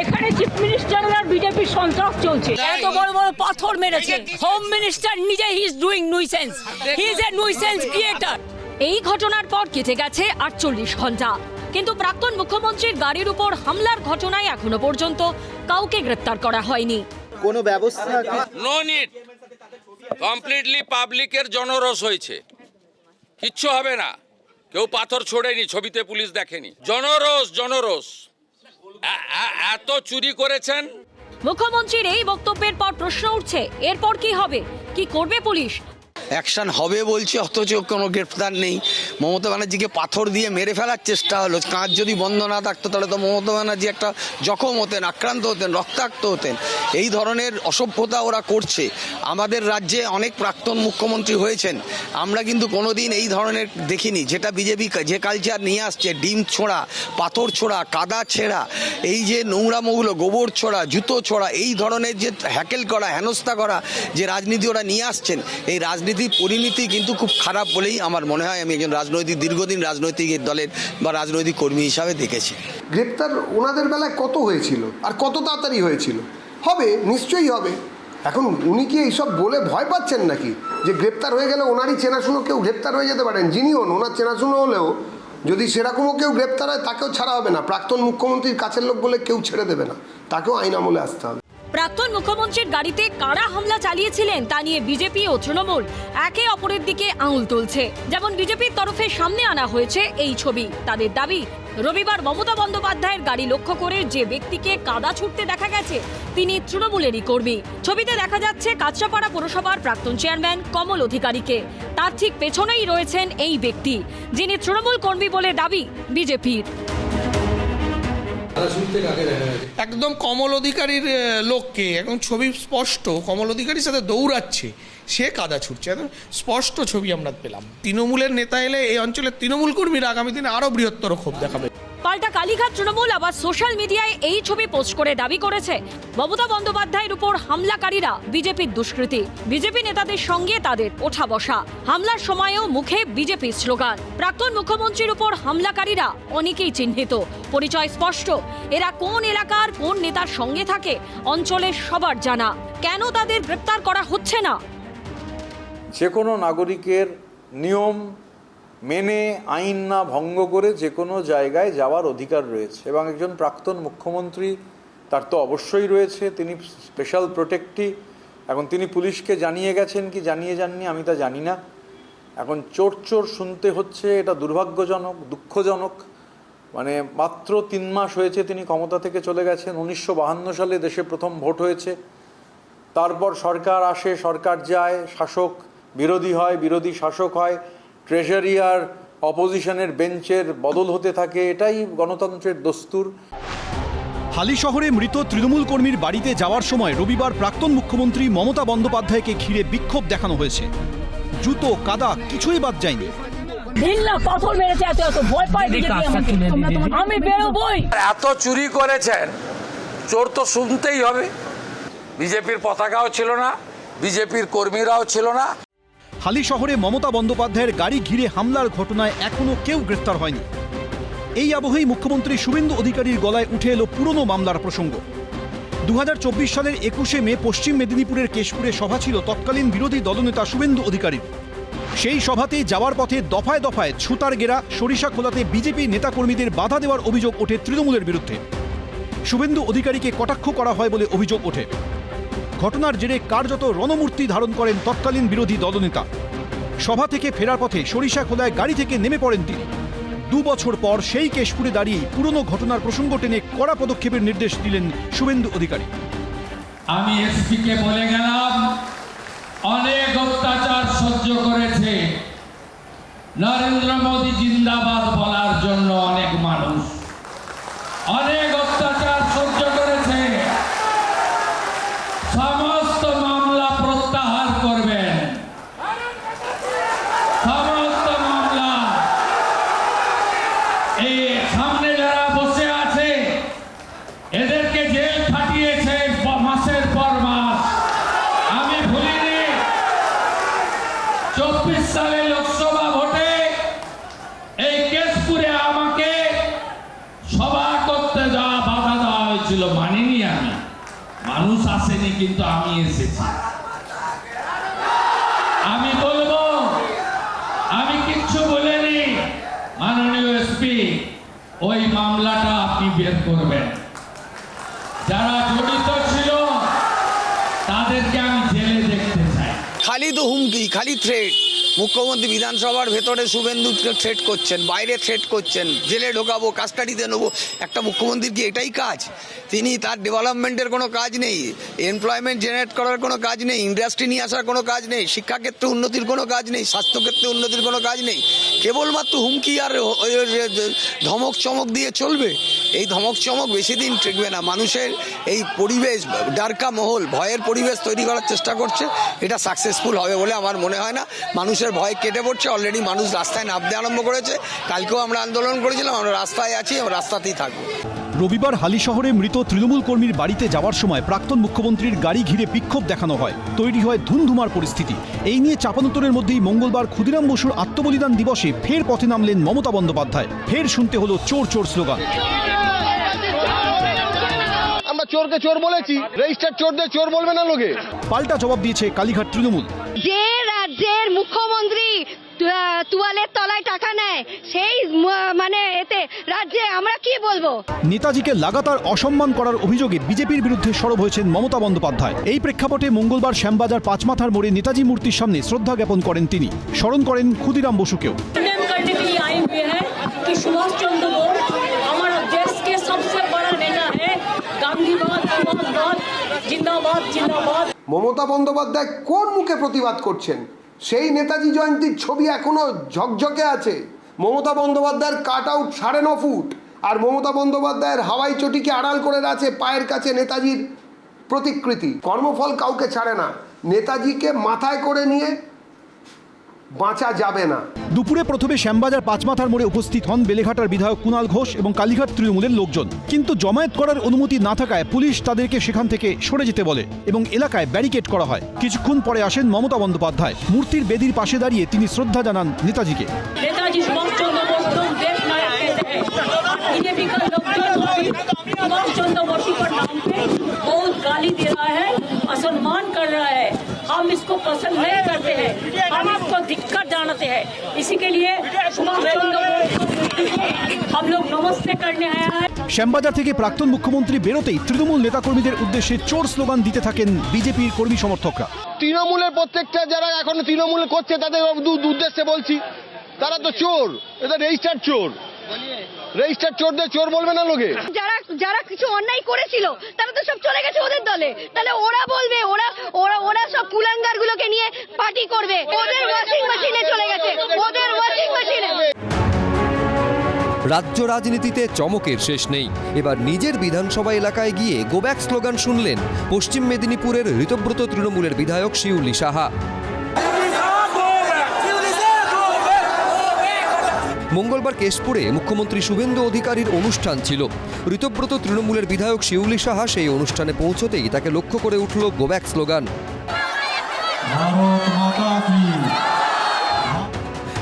এখানে চিফ মিনিস্টার আর বিজেপির সন্ত্রাস চলছে, এত বড় বড় পাথর মেরেছে। হোম মিনিস্টার নিজে he is doing nuisance, he is a nuisance creator. এই ঘটনার পর কেটে গেছে 48 ঘন্টা, কিন্তু প্রাক্তন মুখ্যমন্ত্রীর গাড়ির উপর হামলার ঘটনায় এখনো পর্যন্ত কাউকে গ্রেপ্তার করা হয়নি। কোনো ব্যবস্থা নো নিড, কমপ্লিটলি পাবলিকের জনরোষ হয়েছে, কিচ্ছু হবে না, কেউ পাথর ছোড়েনি, ছবিতে পুলিশ দেখেনি, জনরোষ জনরোষ। এত চুরি করেছেন। মুখ্যমন্ত্রীর এই বক্তব্যের পর প্রশ্ন উঠছে, এরপর কি হবে, কি করবে পুলিশ? অ্যাকশন হবে বলছে, অথচ কোনো গ্রেফতার নেই। মমতা ব্যানার্জিকে পাথর দিয়ে মেরে ফেলার চেষ্টা হলো। কাঁচ যদি বন্ধ না থাকতো তাহলে তো মমতা ব্যানার্জি একটা জখম হতেন, আক্রান্ত হতেন, রক্তাক্ত হতেন। এই ধরনের অসভ্যতা ওরা করছে। আমাদের রাজ্যে অনেক প্রাক্তন মুখ্যমন্ত্রী হয়েছেন, আমরা কিন্তু কোনোদিন এই ধরনের দেখিনি। যেটা বিজেপি যে কালচার নিয়ে আসছে, ডিম ছোঁড়া, পাথর ছোড়া, কাদা ছেঁড়া, এই যে নোংরামোগুলো, গোবর ছোড়া, জুতো ছোড়া, এই ধরনের যে হ্যাকেল করা, হেনস্থা করা যে রাজনীতি ওরা নিয়ে আসছেন, এই রাজনীতি পরিণতি কিন্তু খুব খারাপ বলেই আমার মনে হয়। আমি একজন দীর্ঘদিন রাজনৈতিক দলের বা রাজনৈতিক কর্মী হিসাবে দেখেছি। গ্রেপ্তার ওনাদের বেলায় কত হয়েছিল আর কত তাড়াতাড়ি হয়েছিল? হবে, নিশ্চয়ই হবে। এখন উনি কি এইসব বলে ভয় পাচ্ছেন নাকি যে গ্রেপ্তার হয়ে গেলে ওনারই চেনাশুনো কেউ গ্রেপ্তার হয়ে যেতে পারেন? যিনি হন, ওনার চেনাশুনো হলেও যদি সেরকমও কেউ গ্রেপ্তার হয় তাকেও ছাড়া হবে না। প্রাক্তন মুখ্যমন্ত্রীর কাছের লোক বলে কেউ ছেড়ে দেবে না, তাকেও আইন আমলে আসতে হবে। প্রাক্তন মুখ্যমন্ত্রীর গাড়িতে কারা হামলা চালিয়েছিলেন তা নিয়ে বিজেপি ও তৃণমূল একে অপরের দিকে আঙুল তুলছে। যেমন বিজেপির তরফে সামনে আনা হয়েছে এই ছবি। তাদের দাবি, রবিবার মমতা বন্দ্যোপাধ্যায়ের গাড়ি লক্ষ্য করে যে ব্যক্তিকে কাদা ছুটতে দেখা গেছে তিনি তৃণমূলেরই কর্মী। ছবিতে দেখা যাচ্ছে কাঁচরাপাড়া পৌরসভার প্রাক্তন চেয়ারম্যান কমল অধিকারীকে। তার ঠিক পেছনেই রয়েছেন এই ব্যক্তি, যিনি তৃণমূল কর্মী বলে দাবি বিজেপির। একদম কমল অধিকারীর লোককে, এখন ছবি স্পষ্ট, কমল অধিকারীর সাথে দৌড়াচ্ছে, সে কাদা ছুটছে, একদম স্পষ্ট ছবি আমরা পেলাম। তৃণমূলের নেতা এলে এই অঞ্চলের তৃণমূল কর্মীরা আগামী দিনে আরও বৃহত্তর ক্ষোভ দেখাবে। পাল্টা কালীঘাট তৃণমূল আবার সোশ্যাল মিডিয়ায় এই ছবি পোস্ট করে দাবি করেছে মমতা বন্দ্যোপাধ্যায়ের উপর হামলাকারীরা বিজেপির দুষ্কৃতী। বিজেপি নেতাদের সঙ্গে তাদের ওঠা বসা। হামলার সময়ও মুখে বিজেপির স্লোগান। প্রাক্তন মুখ্যমন্ত্রীর উপর হামলাকারীরা অনেকেই চিহ্নিত, পরিচয় স্পষ্ট। এরা কোন এলাকার কোন নেতার সঙ্গে থাকে অঞ্চলের সবার জানা। কেন তাদের গ্রেপ্তার করা হচ্ছে না? যে কোনো নাগরিকের নিয়ম মেনে আইন না ভঙ্গ করে যে কোনো জায়গায় যাওয়ার অধিকার রয়েছে, এবং একজন প্রাক্তন মুখ্যমন্ত্রী তার তো অবশ্যই রয়েছে, তিনি স্পেশাল প্রোটেক্টি। এখন তিনি পুলিশকে জানিয়ে গেছেন কি জানিয়ে যাননি আমি তা জানি না। এখন চোর চোর শুনতে হচ্ছে, এটা দুর্ভাগ্যজনক, দুঃখজনক। মানে মাত্র 3 মাস হয়েছে তিনি ক্ষমতা থেকে চলে গেছেন। 1952 সালে দেশে প্রথম ভোট হয়েছে, তারপর সরকার আসে, সরকার যায়, শাসক বিরোধী হয়, বিরোধী শাসক হয়, ট্রেজারি আর অপোজিশনের বেঞ্চের বদল হতে থাকে, এটাই গণতন্ত্রের দস্তুর। হালিশহরে মৃত তৃণমূল কর্মীর বাড়িতে যাওয়ার সময় রবিবার প্রাক্তন মুখ্যমন্ত্রী মমতা বন্দ্যোপাধ্যায়কে ঘিরে বিক্ষোভ দেখানো হয়েছে। জুতো কাদা কিছুই বাদ যায়নি। পাথর মেরেছে, এত ভয় পাই আমি বেরোবই। এত চুরি করেছেন, চোর তো শুনতেই হবে। বিজেপির পতাকাও ছিল না, বিজেপির কর্মীরাও ছিল না। হালিশহরে মমতা বন্দ্যোপাধ্যায়ের গাড়ি ঘিরে হামলার ঘটনায় এখনো কেউ গ্রেফতার হয়নি। এই আবহেই মুখ্যমন্ত্রী শুভেন্দু অধিকারীর গলায় উঠে এলো পুরনো মামলার প্রসঙ্গ। 2024 সালের 21শে মে পশ্চিম মেদিনীপুরের কেশপুরে সভা ছিল তৎকালীন বিরোধী দলনেতা শুভেন্দু অধিকারীর। সেই সভাতেই যাওয়ার পথে দফায় দফায় ছুতার গেরা, সরিষা খোলাতে বিজেপি নেতাকর্মীদের বাধা দেওয়ার অভিযোগ ওঠে তৃণমূলের বিরুদ্ধে। শুভেন্দু অধিকারীকে কটাক্ষ করা হয় বলে অভিযোগ ওঠে। ঘটনার জেরে কার্যত রণমূর্তি ধারণ করেন তৎকালীন বিরোধী দলনেতা। সভা থেকে ফেরার পথে সরিষা খোলায় গাড়ি থেকে নেমে পড়েন তিনি। 2 বছর পর সেই কেশপুরে দাঁড়িয়ে পুরনো ঘটনার প্রসঙ্গ টেনে কড়া পদক্ষেপের নির্দেশ দিলেন শুভেন্দু অধিকারী। আমি এসপিকে বলে গেলাম, অনেক অত্যাচার সহ্য করেছে, নরেন্দ্র মোদী জিন্দাবাদ বলার জন্য অনেক মানুষ অনেক অত্যাচার সহ্য করেছে। সমস্ত মামলা প্রত্যাহার করবেন, সমস্ত মামলা। এই সামনে যারা বসে আছে এদেরকে জেল খাটিয়েছে মাসের পর মাস। আমি ভুলিনি 24 সালে লোকসভা ভোটে এই কেশপুরে আমাকে সভা করতে যাওয়া বাধা দেওয়া হয়েছিল, মানিনি আমি। মানুষ আসেনি কিন্তু আমি এসেছি। আমি বলবো আমি কিচ্ছু বলিনি। মাননীয় এসপি, ওই মামলাটা আপনি বের করবেন। যারা জড়িত ছিল তাদেরকে আমি জেলে দেখতে চাই। খালি তো হুমকি, খালি থ্রেট। মুখ্যমন্ত্রী বিধানসভার ভেতরে শুভেন্দুকে থ্রেট করছেন, বাইরে থ্রেট করছেন, জেলে ঢোকাবো, কাস্টাডিতে নেবো। একটা মুখ্যমন্ত্রীর কি এটাই কাজ? তিনি তার ডেভেলপমেন্টের কোনো কাজ নেই, এমপ্লয়মেন্ট জেনারেট করার কোনো কাজ নেই, ইন্ডাস্ট্রি নিয়ে আসার কোনো কাজ নেই, শিক্ষাক্ষেত্রে উন্নতির কোনো কাজ নেই, স্বাস্থ্যক্ষেত্রে উন্নতির কোনো কাজ নেই। কেবলমাত্র হুমকি আর ধমক চমক দিয়ে চলবে। এই ধমক চমক বেশি দিন টিকবে না। মানুষের এই পরিবেশ, ডারকা মহল, ভয়ের পরিবেশ তৈরি করার চেষ্টা করছে, এটা সাকসেসফুল হবে বলে আমার মনে হয় না। মানুষের ভয় কেটে পড়ছে, অলরেডি মানুষ রাস্তায় নামতে আরম্ভ করেছে। কালকেও আমরা আন্দোলন করেছিলাম, আমরা রাস্তায় আছি এবং রাস্তাতেই থাকবো। রবিবার হালিশহরে মৃত তৃণমূল কর্মীর বাড়িতে যাওয়ার সময় প্রাক্তন মুখ্যমন্ত্রীর গাড়ি ঘিরে বিক্ষোভ দেখানো হয়। তৈরি হয় ধুমধুমার পরিস্থিতি। এই নিয়ে চাপানোতরের মধ্যেই মঙ্গলবার ক্ষুদিরাম বসুর আত্মবলিদান দিবসে ফের পথে নামলেন মমতা বন্দ্যোপাধ্যায়। ফের শুনতে হলো চোর চোর স্লোগান। আমরা চোরকে চোর বলেছি, রেজিস্টার চোরদের চোর বলবে না লোকে। পাল্টা জবাব দিয়েছে কালীঘাট তৃণমূল। যে রাজ্যের মুখ্যমন্ত্রী তুয়ালের তলায় টাকা নেয়, সেই মানে এতে রাজ্যে আমরা কি বলবো? নেতাজিকে লাগাতার অসম্মান করার অভিযোগে বিজেপির বিরুদ্ধে সরব হয়েছেন মমতা বন্দ্যোপাধ্যায়। এই প্রেক্ষাপটে মঙ্গলবার শ্যামবাজার পাঁচমাথার মোড়ে নেতাজি মূর্তির সামনে শ্রদ্ধা জ্ঞাপন করেন তিনি। স্মরণ করেন ক্ষুদিরাম বসুকেও। सुभाष चंद्र बोस हमारा देश के सबसे बड़ा नेता है। गांधीवाद जिंदाबाद जिंदाबाद। মমতা বন্দ্যোপাধ্যায় কোন মুখে প্রতিবাদ করছেন? সেই নেতাজি জয়ন্তীর ছবি এখনো ঝকঝকে আছে। মমতা বন্দ্যোপাধ্যায়ের কাট আউট 9.5 ফুট, আর মমতা বন্দ্যোপাধ্যায়ের হাওয়াই চটিকে আড়াল করে আছে পায়ের কাছে নেতাজির প্রতিকৃতি। কর্মফল কাউকে ছাড়ে না, নেতাজিকে মাথায় করে নিয়ে বাঁচা যাবে না। দুপুরে প্রথমে শ্যামবাজার পাঁচমাথার মোড়ে উপস্থিত হন বেলেঘাটার বিধায়ক কুণাল ঘোষ এবং কালীঘাট তৃণমূলের লোকজন। কিন্তু জমায়েত করার অনুমতি না থাকায় পুলিশ তাদেরকে সেখান থেকে সরে যেতে বলে এবং এলাকায় ব্যারিকেড করা হয়। কিছুক্ষণ পরে আসেন মমতা বন্দ্যোপাধ্যায়। মূর্তির বেদির পাশে দাঁড়িয়ে তিনি শ্রদ্ধা জানান নেতাজিকে। नेताजी सुभाष चंद्र बोस को देश नायक कहते हैं। बीजेपी का लोकजन सुभाष चंद्र बोस पर नाम पे बहुत गाली दे रहा है, असम्मान कर रहा है। हम इसको पसंद नहीं करते हैं, हम आपको धिक्कार जनाते हैं। इसी के लिए हम लोग नमस्ते करने आया है। শ্যামবাজার থেকে প্রাক্তন মুখ্যমন্ত্রী বেরোতেই তৃণমূল নেতাকর্মীদের উদ্দেশ্যে চোর স্লোগান দিতে থাকেন বিজেপির কর্মী সমর্থকরা। তৃণমূলের প্রত্যেকটা যারা এখন তৃণমূল করছে তাদের উদ্দেশ্যে বলছি, তারা তো চোর, এটা রেজিস্টার চোর। রেজিস্টার চোরদের চোর বলবে না লোকে? যারা যারা কিছু অন্যায় করেছিল তারা তো সব চলে গেছে ওদের দলে, তাহলে ওরা বলবে ওরা ওরা ওরা সব কুলাঙ্গার গুলোকে নিয়ে পার্টি করবে। ওদের ওয়াশিং মেশিনে চলে গেছে, ওদের ওয়াশিং মেশিনে। রাজ্য রাজনীতিতে চমকের শেষ নেই। এবার নিজের বিধানসভা এলাকায় গিয়ে গো ব্যাক স্লোগান শুনলেন পশ্চিম মেদিনীপুরের ঋতব্রত তৃণমূলের বিধায়ক শিউলি সাহা। মঙ্গলবার কেশপুরে মুখ্যমন্ত্রী শুভেন্দু অধিকারীর অনুষ্ঠান ছিল। ঋতব্রত তৃণমূলের বিধায়ক শিউলি সাহা সেই অনুষ্ঠানে পৌঁছতেই তাকে লক্ষ্য করে উঠল গো ব্যাক স্লোগান।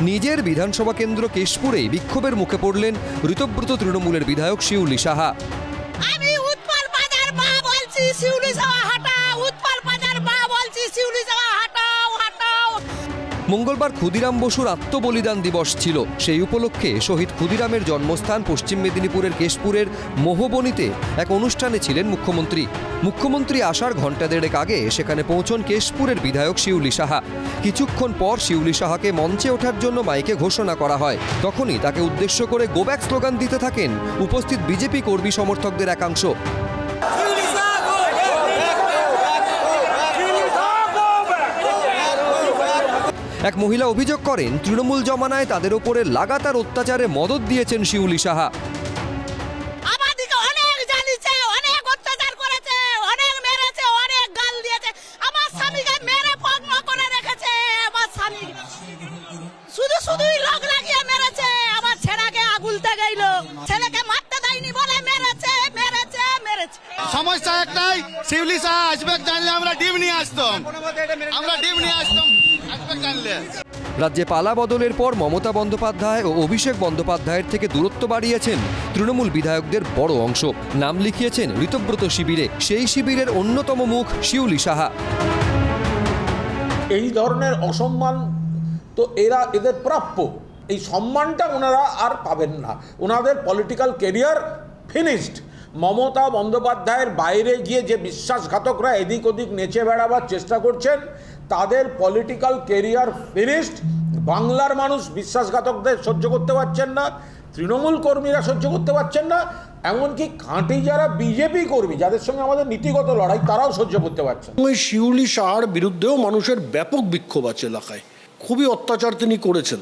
নিজের বিধানসভা কেন্দ্র কেশপুরে বিক্ষোভের মুখে পড়লেন ঋতব্রত তৃণমূলের বিধায়ক শিউলি সাহা। আমি উৎপল বাজার মা বলছি, শিউলি সাহা হাঁটাও। উৎপল বাজার মা বলছি, শিউলি সাহা হাঁটাও হাঁটাও। মঙ্গলবার ক্ষুদিরাম বসুর আত্মবলিদান দিবস ছিল। সেই উপলক্ষে শহীদ ক্ষুদিরামের জন্মস্থান পশ্চিম মেদিনীপুরের কেশপুরের মোহবনীতে এক অনুষ্ঠানে ছিলেন মুখ্যমন্ত্রী। মুখ্যমন্ত্রী আসার ঘণ্টা দেড়েক আগে সেখানে পৌঁছন কেশপুরের বিধায়ক শিউলি সাহা। কিছুক্ষণ পর শিউলি সাহাকে মঞ্চে ওঠার জন্য মাইকে ঘোষণা করা হয়। তখনই তাকে উদ্দেশ্য করে গো ব্যাক স্লোগান দিতে থাকেন উপস্থিত বিজেপি কর্মী সমর্থকদের একাংশ। এক মহিলা অভিযোগ করেন তৃণমূল জমানায় তাদের ওপরে লাগাতার অত্যাচারে মদত দিয়েছেন শিউলি সাহা। আমাদেরকে অনেক জ্বালিয়েছে, অনেক অত্যাচার করেছে, অনেক মেরেছে, অনেক গাল দিয়েছে। আমার স্বামীকে মেরে ভগ্ন করে রেখেছে। আমার স্বামী শুধুই লোক লাগিয়ে মেরেছে। আমার ছেলেকে আগুলতে গেল, ছেলেকে মারতে দেয়নি বলে মেরেছে মেরেছে মেরেছে। সমস্যা একটাই, শিউলি সাহা আসবে জানলে আমরা ডিম নিয়ে আসতাম, আমরা ডিম নিয়ে আসতাম আসবে জানলে। রাজ্যে পালা বদলের পর মমতা বন্দ্যোপাধ্যায় ও অভিষেক বন্দ্যোপাধ্যায়ের থেকে দূরত্ব বাড়িয়েছেন তৃণমূল বিধায়কদের বড় অংশ। নাম লিখিয়েছেন ঋতব্রত শিবিরে। সেই শিবিরের অন্যতম মুখ শিউলি সাহা। এই ধরনের অসম্মান তো এদের প্রাপ্য, এই সম্মানটা ওনারা আর পাবেন না। ওনাদের পলিটিক্যাল কেরিয়ার ফিনিশড। মমতা বন্দ্যোপাধ্যায়ের বাইরে গিয়ে যে বিশ্বাসঘাতকরা এদিক ওদিক নেচে বেড়াবার চেষ্টা করছেন, তাদের পলিটিক্যাল কেরিয়ার ফিনিশড। বাংলার মানুষ বিশ্বাসঘাতকদের সহ্য করতে পারছেন না, তৃণমূল কর্মীরা সহ্য করতে পারছেন না, এমনকি খাঁটি যারা বিজেপি কর্মী যাদের সঙ্গে আমাদের নীতিগত লড়াই, তারাও সহ্য করতে পারছেন। ওই শিউলি সাহার বিরুদ্ধেও মানুষের ব্যাপক বিক্ষোভ আছে এলাকায়। খুবই অত্যাচার তিনি করেছেন।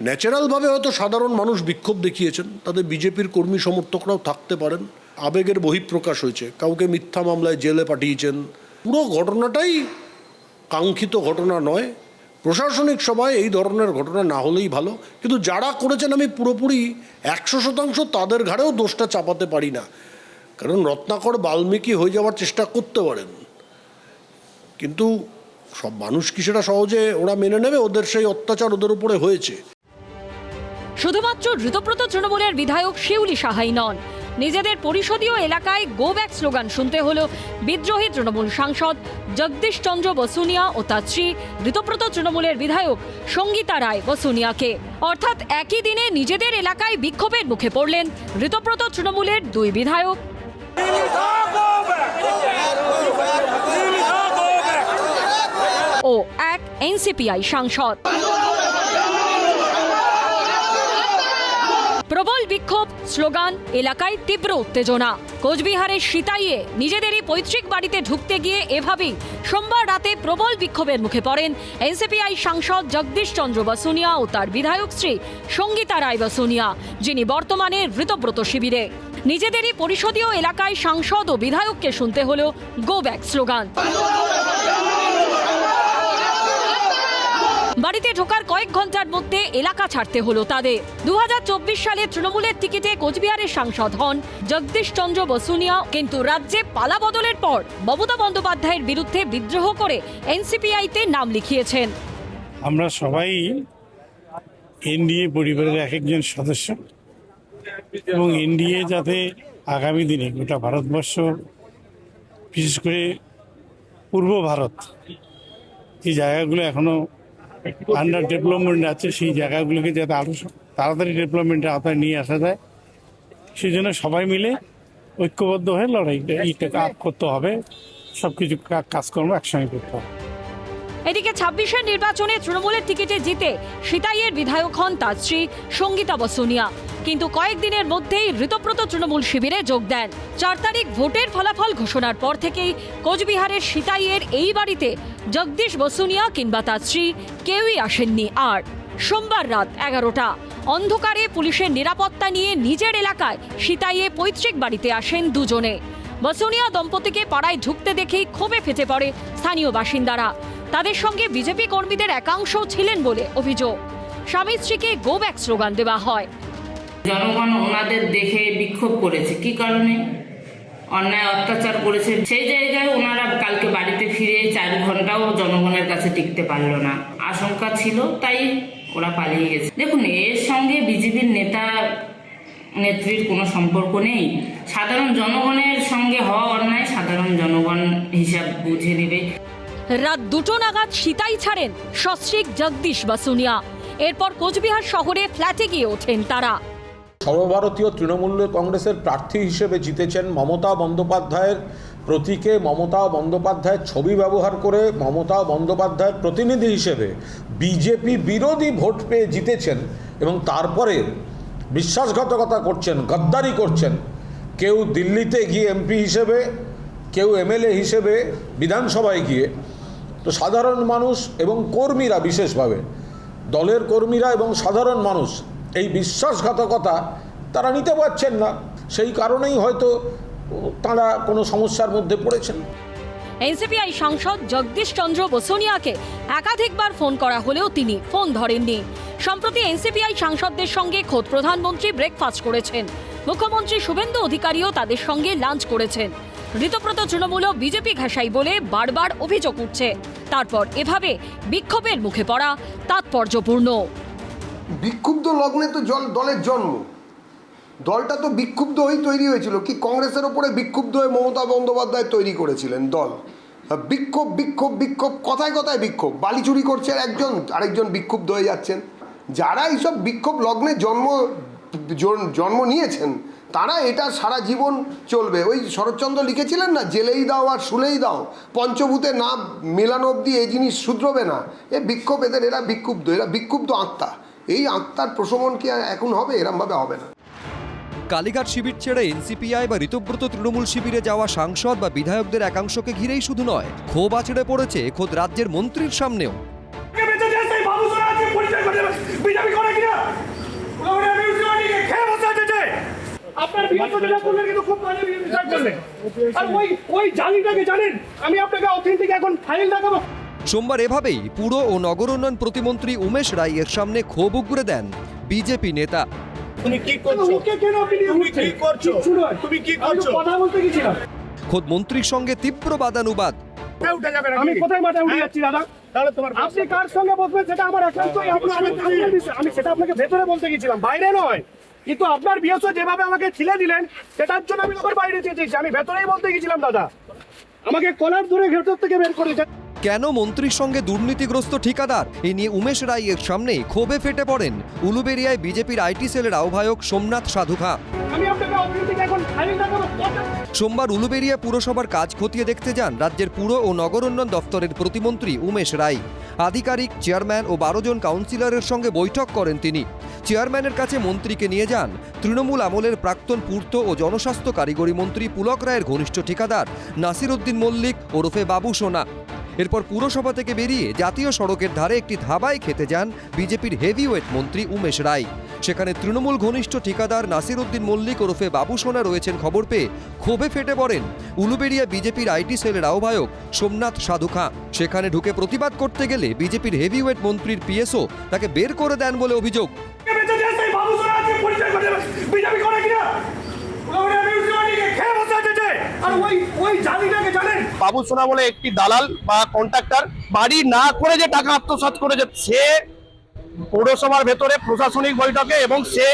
ন্যাচারালভাবে হয়তো সাধারণ মানুষ বিক্ষোভ দেখিয়েছেন, তাদের বিজেপির কর্মী সমর্থকরাও থাকতে পারেন। আবেগের বহিঃপ্রকাশ হয়েছে, কাউকে মিথ্যা মামলায় জেলে পাঠিয়েছেন। পুরো ঘটনাটাই কাঙ্ক্ষিত ঘটনা নয়। প্রশাসনিক সভায় এই ধরনের ঘটনা না হলেই ভালো, কিন্তু যারা করেছেন আমি পুরোপুরি 100% তাদের ঘাড়েও দোষটা চাপাতে পারি না। কারণ রত্নাকর বাল্মীকি হয়ে যাওয়ার চেষ্টা করতে পারেন, কিন্তু সব মানুষ কি সেটা সহজে ওরা মেনে নেবে? ওদের সেই অত্যাচার ওদের উপরে হয়েছে। শুধুমাত্র ঋতব্রত তৃণমূলের বিধায়ক শিউলি সাহাই নন, নিজেদের পরিষদীয় এলাকায় গো ব্যাক স্লোগান শুনতে হলো বিদ্রোহী তৃণমূল সাংসদ জগদীশ চন্দ্র বসুনিয়া ও তার স্ত্রী ঋতব্রত তৃণমূলের বিধায়ক সঙ্গীতা রায় বসুনিয়াকে। অর্থাৎ একই দিনে নিজেদের এলাকায় বিক্ষোভের মুখে পড়লেন ঋতব্রত তৃণমূলের দুই বিধায়ক ও এক এনসিপিআই সাংসদ। প্রবল বিক্ষোভ, স্লোগান, এলাকায় তীব্র উত্তেজনা। কোচবিহারের সিতাইয়ে নিজেদেরই পৈতৃক বাড়িতে ঢুকতে গিয়ে এভাবেই সোমবার রাতে প্রবল বিক্ষোভের মুখে পড়েন এনসিপিআই সাংসদ জগদীশ চন্দ্র বসুনিয়া ও তার বিধায়ক স্ত্রী সঙ্গীতা রায় বসুনিয়া, যিনি বর্তমানে ঋতব্রত শিবিরে। নিজেদেরই পরিষদীয় এলাকায় সাংসদ ও বিধায়ককে শুনতে হলো গো ব্যাক স্লোগান। বাড়িতে ঢোকার কয়েক ঘন্টার মধ্যে এলাকা ছাড়তে হলো তাদের। 2024 সালে তৃণমূলের টিকিটে কোচবিহারের সাংসদ হন জগদীশ চন্দ্র বসুনিয়া, কিন্তু রাজ্যে পালা বদলের পর মমতা বন্দ্যোপাধ্যায়ের বিরুদ্ধে বিদ্রোহ করে এনসিপিআইতে নাম লিখিয়েছেন। আমরা সবাই এনডিএ পরিবারের এক একজন সদস্য, এবং এনডিএ যাতে আগামী দিনে গোটা ভারতবর্ষ, বিশেষ করে পূর্ব ভারত যে জায়গাগুলো এখনো আন্ডার ডেভেলপমেন্ট আছে সেই জায়গাগুলোকে যাতে আরও তাড়াতাড়ি ডেভেলপমেন্টের আওতায় নিয়ে আসা যায়, সেই জন্য সবাই মিলে ঐক্যবদ্ধ হয়ে লড়াইটা করতে হবে, সবকিছু কাজকর্ম একসঙ্গে করতে হবে। এদিকে ২৬-এর নির্বাচনে তৃণমূলের টিকিটে জিতে সিতাইয়ের বিধায়ক হন তার স্ত্রী সঙ্গীতা বসুনিয়া, কিন্তু কয়েকদিনের মধ্যেই ঋতব্রত তৃণমূল শিবিরে যোগ দেন। ৪ তারিখ ভোটের ফলাফল ঘোষণার পর থেকেই কোচবিহারের সিতাইয়ের এই বাড়িতে জগদীশ বসুনিয়া কিংবা তার স্ত্রী কেউই আসেননি। আর সোমবার রাত ১১টা অন্ধকারে পুলিশের নিরাপত্তা নিয়ে নিজের এলাকায় সিতাইয়ে পৈতৃক বাড়িতে আসেন দুজনে। বসুনিয়া দম্পতিকে পাড়ায় ঢুকতে দেখেই ক্ষোভে ফেটে পড়ে স্থানীয় বাসিন্দারা। তাদের সঙ্গে বিজেপি কর্মীদের একাংশ ছিলেন বলে অভিযোগ। স্বামী স্ত্রীকে গো ব্যাক স্লোগান দেওয়া হয়। জনগণ ওনাদের দেখে বিক্ষোভ করেছে, কি কারণে অন্যায় অত্যাচার করেছে, সেই জায়গায় ওনারা কালকে বাড়িতে ফিরে ৪ ঘন্টাও জনগণের কাছে টিকতে পারল না। আশঙ্কা ছিল তাই ওরা পালিয়ে গেছে। দেখুন, এর সঙ্গে বিজেপির নেতা নেত্রীর কোনো সম্পর্ক নেই। সাধারণ জনগণের সঙ্গে হওয়া অন্যায় সাধারণ জনগণ হিসাব বুঝে নেবে। রাত ২টো নাগাদ সিতাই ছাড়েন সস্ত্রীক জগদীশ বসুনিয়া। এরপর কোচবিহার শহরে ফ্ল্যাটে গিয়ে ওঠেন তারা। সর্বভারতীয় তৃণমূল কংগ্রেসের প্রার্থী হিসেবে জিতেছেন মমতা বন্দ্যোপাধ্যায়ের প্রতীকে মমতা বন্দ্যোপাধ্যায়ের ছবি ব্যবহার করে মমতা বন্দ্যোপাধ্যায়ের প্রতিনিধি হিসেবে বিজেপি বিরোধী ভোট পেয়ে জিতেছেন এবং তারপরে বিশ্বাসঘাতকতা করছেন, গদ্দারি করছেন। কেউ দিল্লিতে গিয়ে এমপি হিসেবে, কেউ এমএলএ হিসেবে বিধানসভায় গিয়ে। তো সাধারণ মানুষ এবং কর্মীরা, বিশেষভাবে দলের কর্মীরা এবং সাধারণ মানুষ এই বিশ্বাসঘাতকতা তারা নিতে পারছেন না। সেই কারণেই হয়তো তারা কোনো সমস্যার মধ্যে পড়েছেন। এনসিপিআই সাংসদ জগদীশ চন্দ্র বসুনিয়াকে একাধিকবার ফোন করা হলেও তিনি ফোন ধরেননি। সম্প্রতি এনসিপিআই সাংসদদের সঙ্গে খোদ প্রধানমন্ত্রী ব্রেকফাস্ট করেছেন। মুখ্যমন্ত্রী শুভেন্দু অধিকারীও তাদের সঙ্গে লাঞ্চ করেছেন। ঋতব্রত তৃণমূল ও বিজেপি ঘাসাই বলে বারবার অভিযোগ উঠছে। তারপর এভাবে বিক্ষোভের মুখে পড়া তাৎপর্যপূর্ণ। বিক্ষুব্ধ লগ্নে তো দলের জন্ম, দলটা তো বিক্ষুব্ধ হয়েই তৈরি হয়েছিল। কি কংগ্রেসের ওপরে বিক্ষুব্ধ হয়ে মমতা বন্দ্যোপাধ্যায় তৈরি করেছিলেন দল। বিক্ষোভ বিক্ষোভ বিক্ষোভ, কথায় কথায় বিক্ষোভ। বালি চুরি করছে একজন, আরেকজন বিক্ষুব্ধ হয়ে যাচ্ছেন। যারা এইসব বিক্ষোভ লগ্নে জন্ম নিয়েছেন তারা এটা সারা জীবন চলবে। ওই শরৎচন্দ্র লিখেছিলেন না, জেলেই দাও আর শুলেই দাও, পঞ্চভূতে না মেলানো অবধি এই জিনিস শুধরবে না। বিক্ষোভ এরা বিক্ষুব্ধ আত্মা। এই আত্মার প্রশমন কি এখন হবে? এরমভাবে হবে না। কালীঘাট শিবির ছেড়ে এনসিপিআই বা ঋতব্রত তৃণমূল শিবিরে যাওয়া সাংসদ বা বিধায়কদের একাংশকে ঘিরেই শুধু নয়, ক্ষোভ আছড়ে পড়েছে খোদ রাজ্যের মন্ত্রীর সামনেও। সোমবার এভাবেই পুর ও নগর উন্নয়ন প্রতিমন্ত্রী উমেশ রায় এর সামনে ক্ষোভ উগরে দেন বিজেপি নেতা। খোদ মন্ত্রীর সঙ্গে তীব্র বাদানুবাদ। আমি কোথায় মাঠে উঠে যাচ্ছি দাদা? আপনি কার সঙ্গে বসবেন সেটা আমার একান্তই আমি সেটা আপনাকে ভেতরে বলতে গেছিলাম, বাইরে নয়। কিন্তু আপনার বিএসও যেভাবে আমাকে ছিলে দিলেন সেটার জন্য আমি ওর বাইরে চেয়েছি। আমি ভেতরেই বলতে গেছিলাম দাদা, আমাকে কলার ধরে ভেতর থেকে বের করেছে। কেন মন্ত্রীর সঙ্গে দুর্নীতিগ্রস্ত ঠিকাদার, এ নিয়ে উমেশ রায়ের সামনে ক্ষোভে ফেটে পড়েন উলুবেড়িয়ায় বিজেপির আইটি সেলের আহ্বায়ক সোমনাথ সাধুখা। সোমবার উলুবেড়িয়া পুরসভার কাজ খতিয়ে দেখতে যান রাজ্যের পুর ও নগর উন্নয়ন দফতরের প্রতিমন্ত্রী উমেশ রায়। আধিকারিক, চেয়ারম্যান ও 12 জন কাউন্সিলরের সঙ্গে বৈঠক করেন তিনি। চেয়ারম্যানের কাছে মন্ত্রীকে নিয়ে যান তৃণমূল আমলের প্রাক্তন পূর্ত ও জনস্বাস্থ্য কারিগরি মন্ত্রী পুলক রায়ের ঘনিষ্ঠ ঠিকাদার নাসির উদ্দিন মল্লিক ওরফে বাবু সোনা। এরপর পুরসভা থেকে বেরিয়ে জাতীয় সড়কের ধারে একটি ধাবায় খেতে যান বিজেপির হেভিওয়েট মন্ত্রী উমেশ রায়। সেখানে তৃণমূল ঘনিষ্ঠ ঠিকাদার নাসির উদ্দিন মল্লিক ওরফে বাবু সোনা রয়েছেন খবর পেয়ে ক্ষোভে ফেটে পড়েন উলুবেড়িয়া বিজেপির আইটি সেলের আহ্বায়ক সোমনাথ সাধুখা। সেখানে ঢুকে প্রতিবাদ করতে গেলে বিজেপির হেভিওয়েট মন্ত্রীর পিএসও তাকে বের করে দেন বলে অভিযোগ। বাবু সোনা বলে একটি দালাল বা কন্ট্রাক্টর বাড়ি না করে যে টাকা আত্মসাৎ করেছে, সে পৌরসভার ভেতরে প্রশাসনিক বৈঠকে এবং সে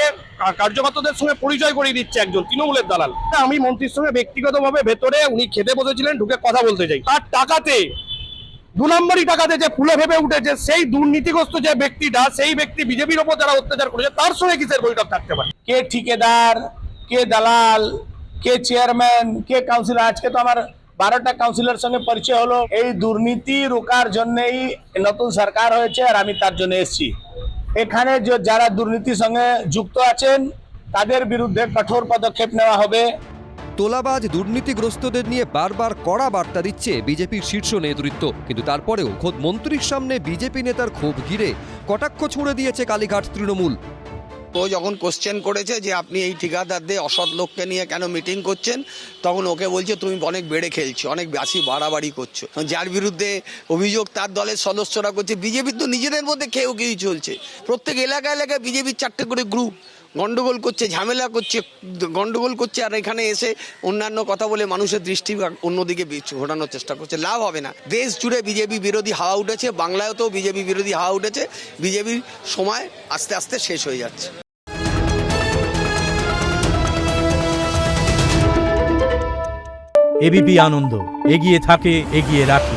কার্যকর্তাদের সঙ্গে পরিচয় করিয়ে দিচ্ছে একজন তৃণমূলের দালাল। আমি মন্ত্রীর সঙ্গে ব্যক্তিগতভাবে ভেতরে উনি খেতে বসেছিলেন, ঢুকে কথা বলতে চাই। তার টাকাতে 2 নম্বরই টাকাতে যে ফুলে ভেবে উঠেছে সেই দুর্নীতিগ্রস্ত যে ব্যক্তিটা, সেই ব্যক্তি বিজেপির ওপর যারা অত্যাচার করেছে তার সঙ্গে কিসের বৈঠক থাকতে পারে? কে ঠিকাদার, কে দালাল, কে চেয়ারম্যান, কে কাউন্সিলর? আজকে তো আমার 12টা কাউন্সিলর সঙ্গে পরিচয় হলো। এই দুর্নীতি রোকার জন্যই নতুন সরকার হয়েছে আর আমি তার জন্য এসেছি। এখানে যারা দুর্নীতির সঙ্গে যুক্ত আছেন তাদের বিরুদ্ধে কঠোর পদক্ষেপ নেওয়া হবে। তোলাবাজ দুর্নীতিগ্রস্তদের নিয়ে বারবার কড়া বার্তা দিচ্ছে বিজেপির শীর্ষ নেতৃত্ব, কিন্তু তারপরেও খোদ মন্ত্রীর সামনে বিজেপি নেতার ক্ষোভ ঘিরে কটাক্ষ ছুঁড়ে দিয়েছে কালীঘাট তৃণমূল। ও যখন কোশ্চেন করেছে যে আপনি এই ঠিকাদারদের অসৎ লোককে নিয়ে কেন মিটিং করছেন, তখন ওকে বলছে তুমি অনেক বেড়ে খেলছো, অনেক বেশি বাড়াবাড়ি করছো। যার বিরুদ্ধে অভিযোগ তার দলের সদস্যরা করছে। বিজেপির তো নিজেদের মধ্যে কেউ চলছে। প্রত্যেক এলাকায় এলাকায় বিজেপির 4টে করে গ্রুপ গন্ডগোল করছে, ঝামেলা করছে, গন্ডগোল করছে, আর এখানে এসে অন্যান্য কথা বলে মানুষের দৃষ্টি অন্যদিকে ঘোরানোর চেষ্টা করছে। লাভ হবে না। দেশ জুড়ে বিজেপি বিরোধী হাওয়া উঠেছে, বাংলায়তেও বিজেপি বিরোধী হাওয়া উঠেছে। বিজেপির সময় আস্তে আস্তে শেষ হয়ে যাচ্ছে। এবিপি আনন্দ, এগিয়ে থাকে, এগিয়ে রাখে।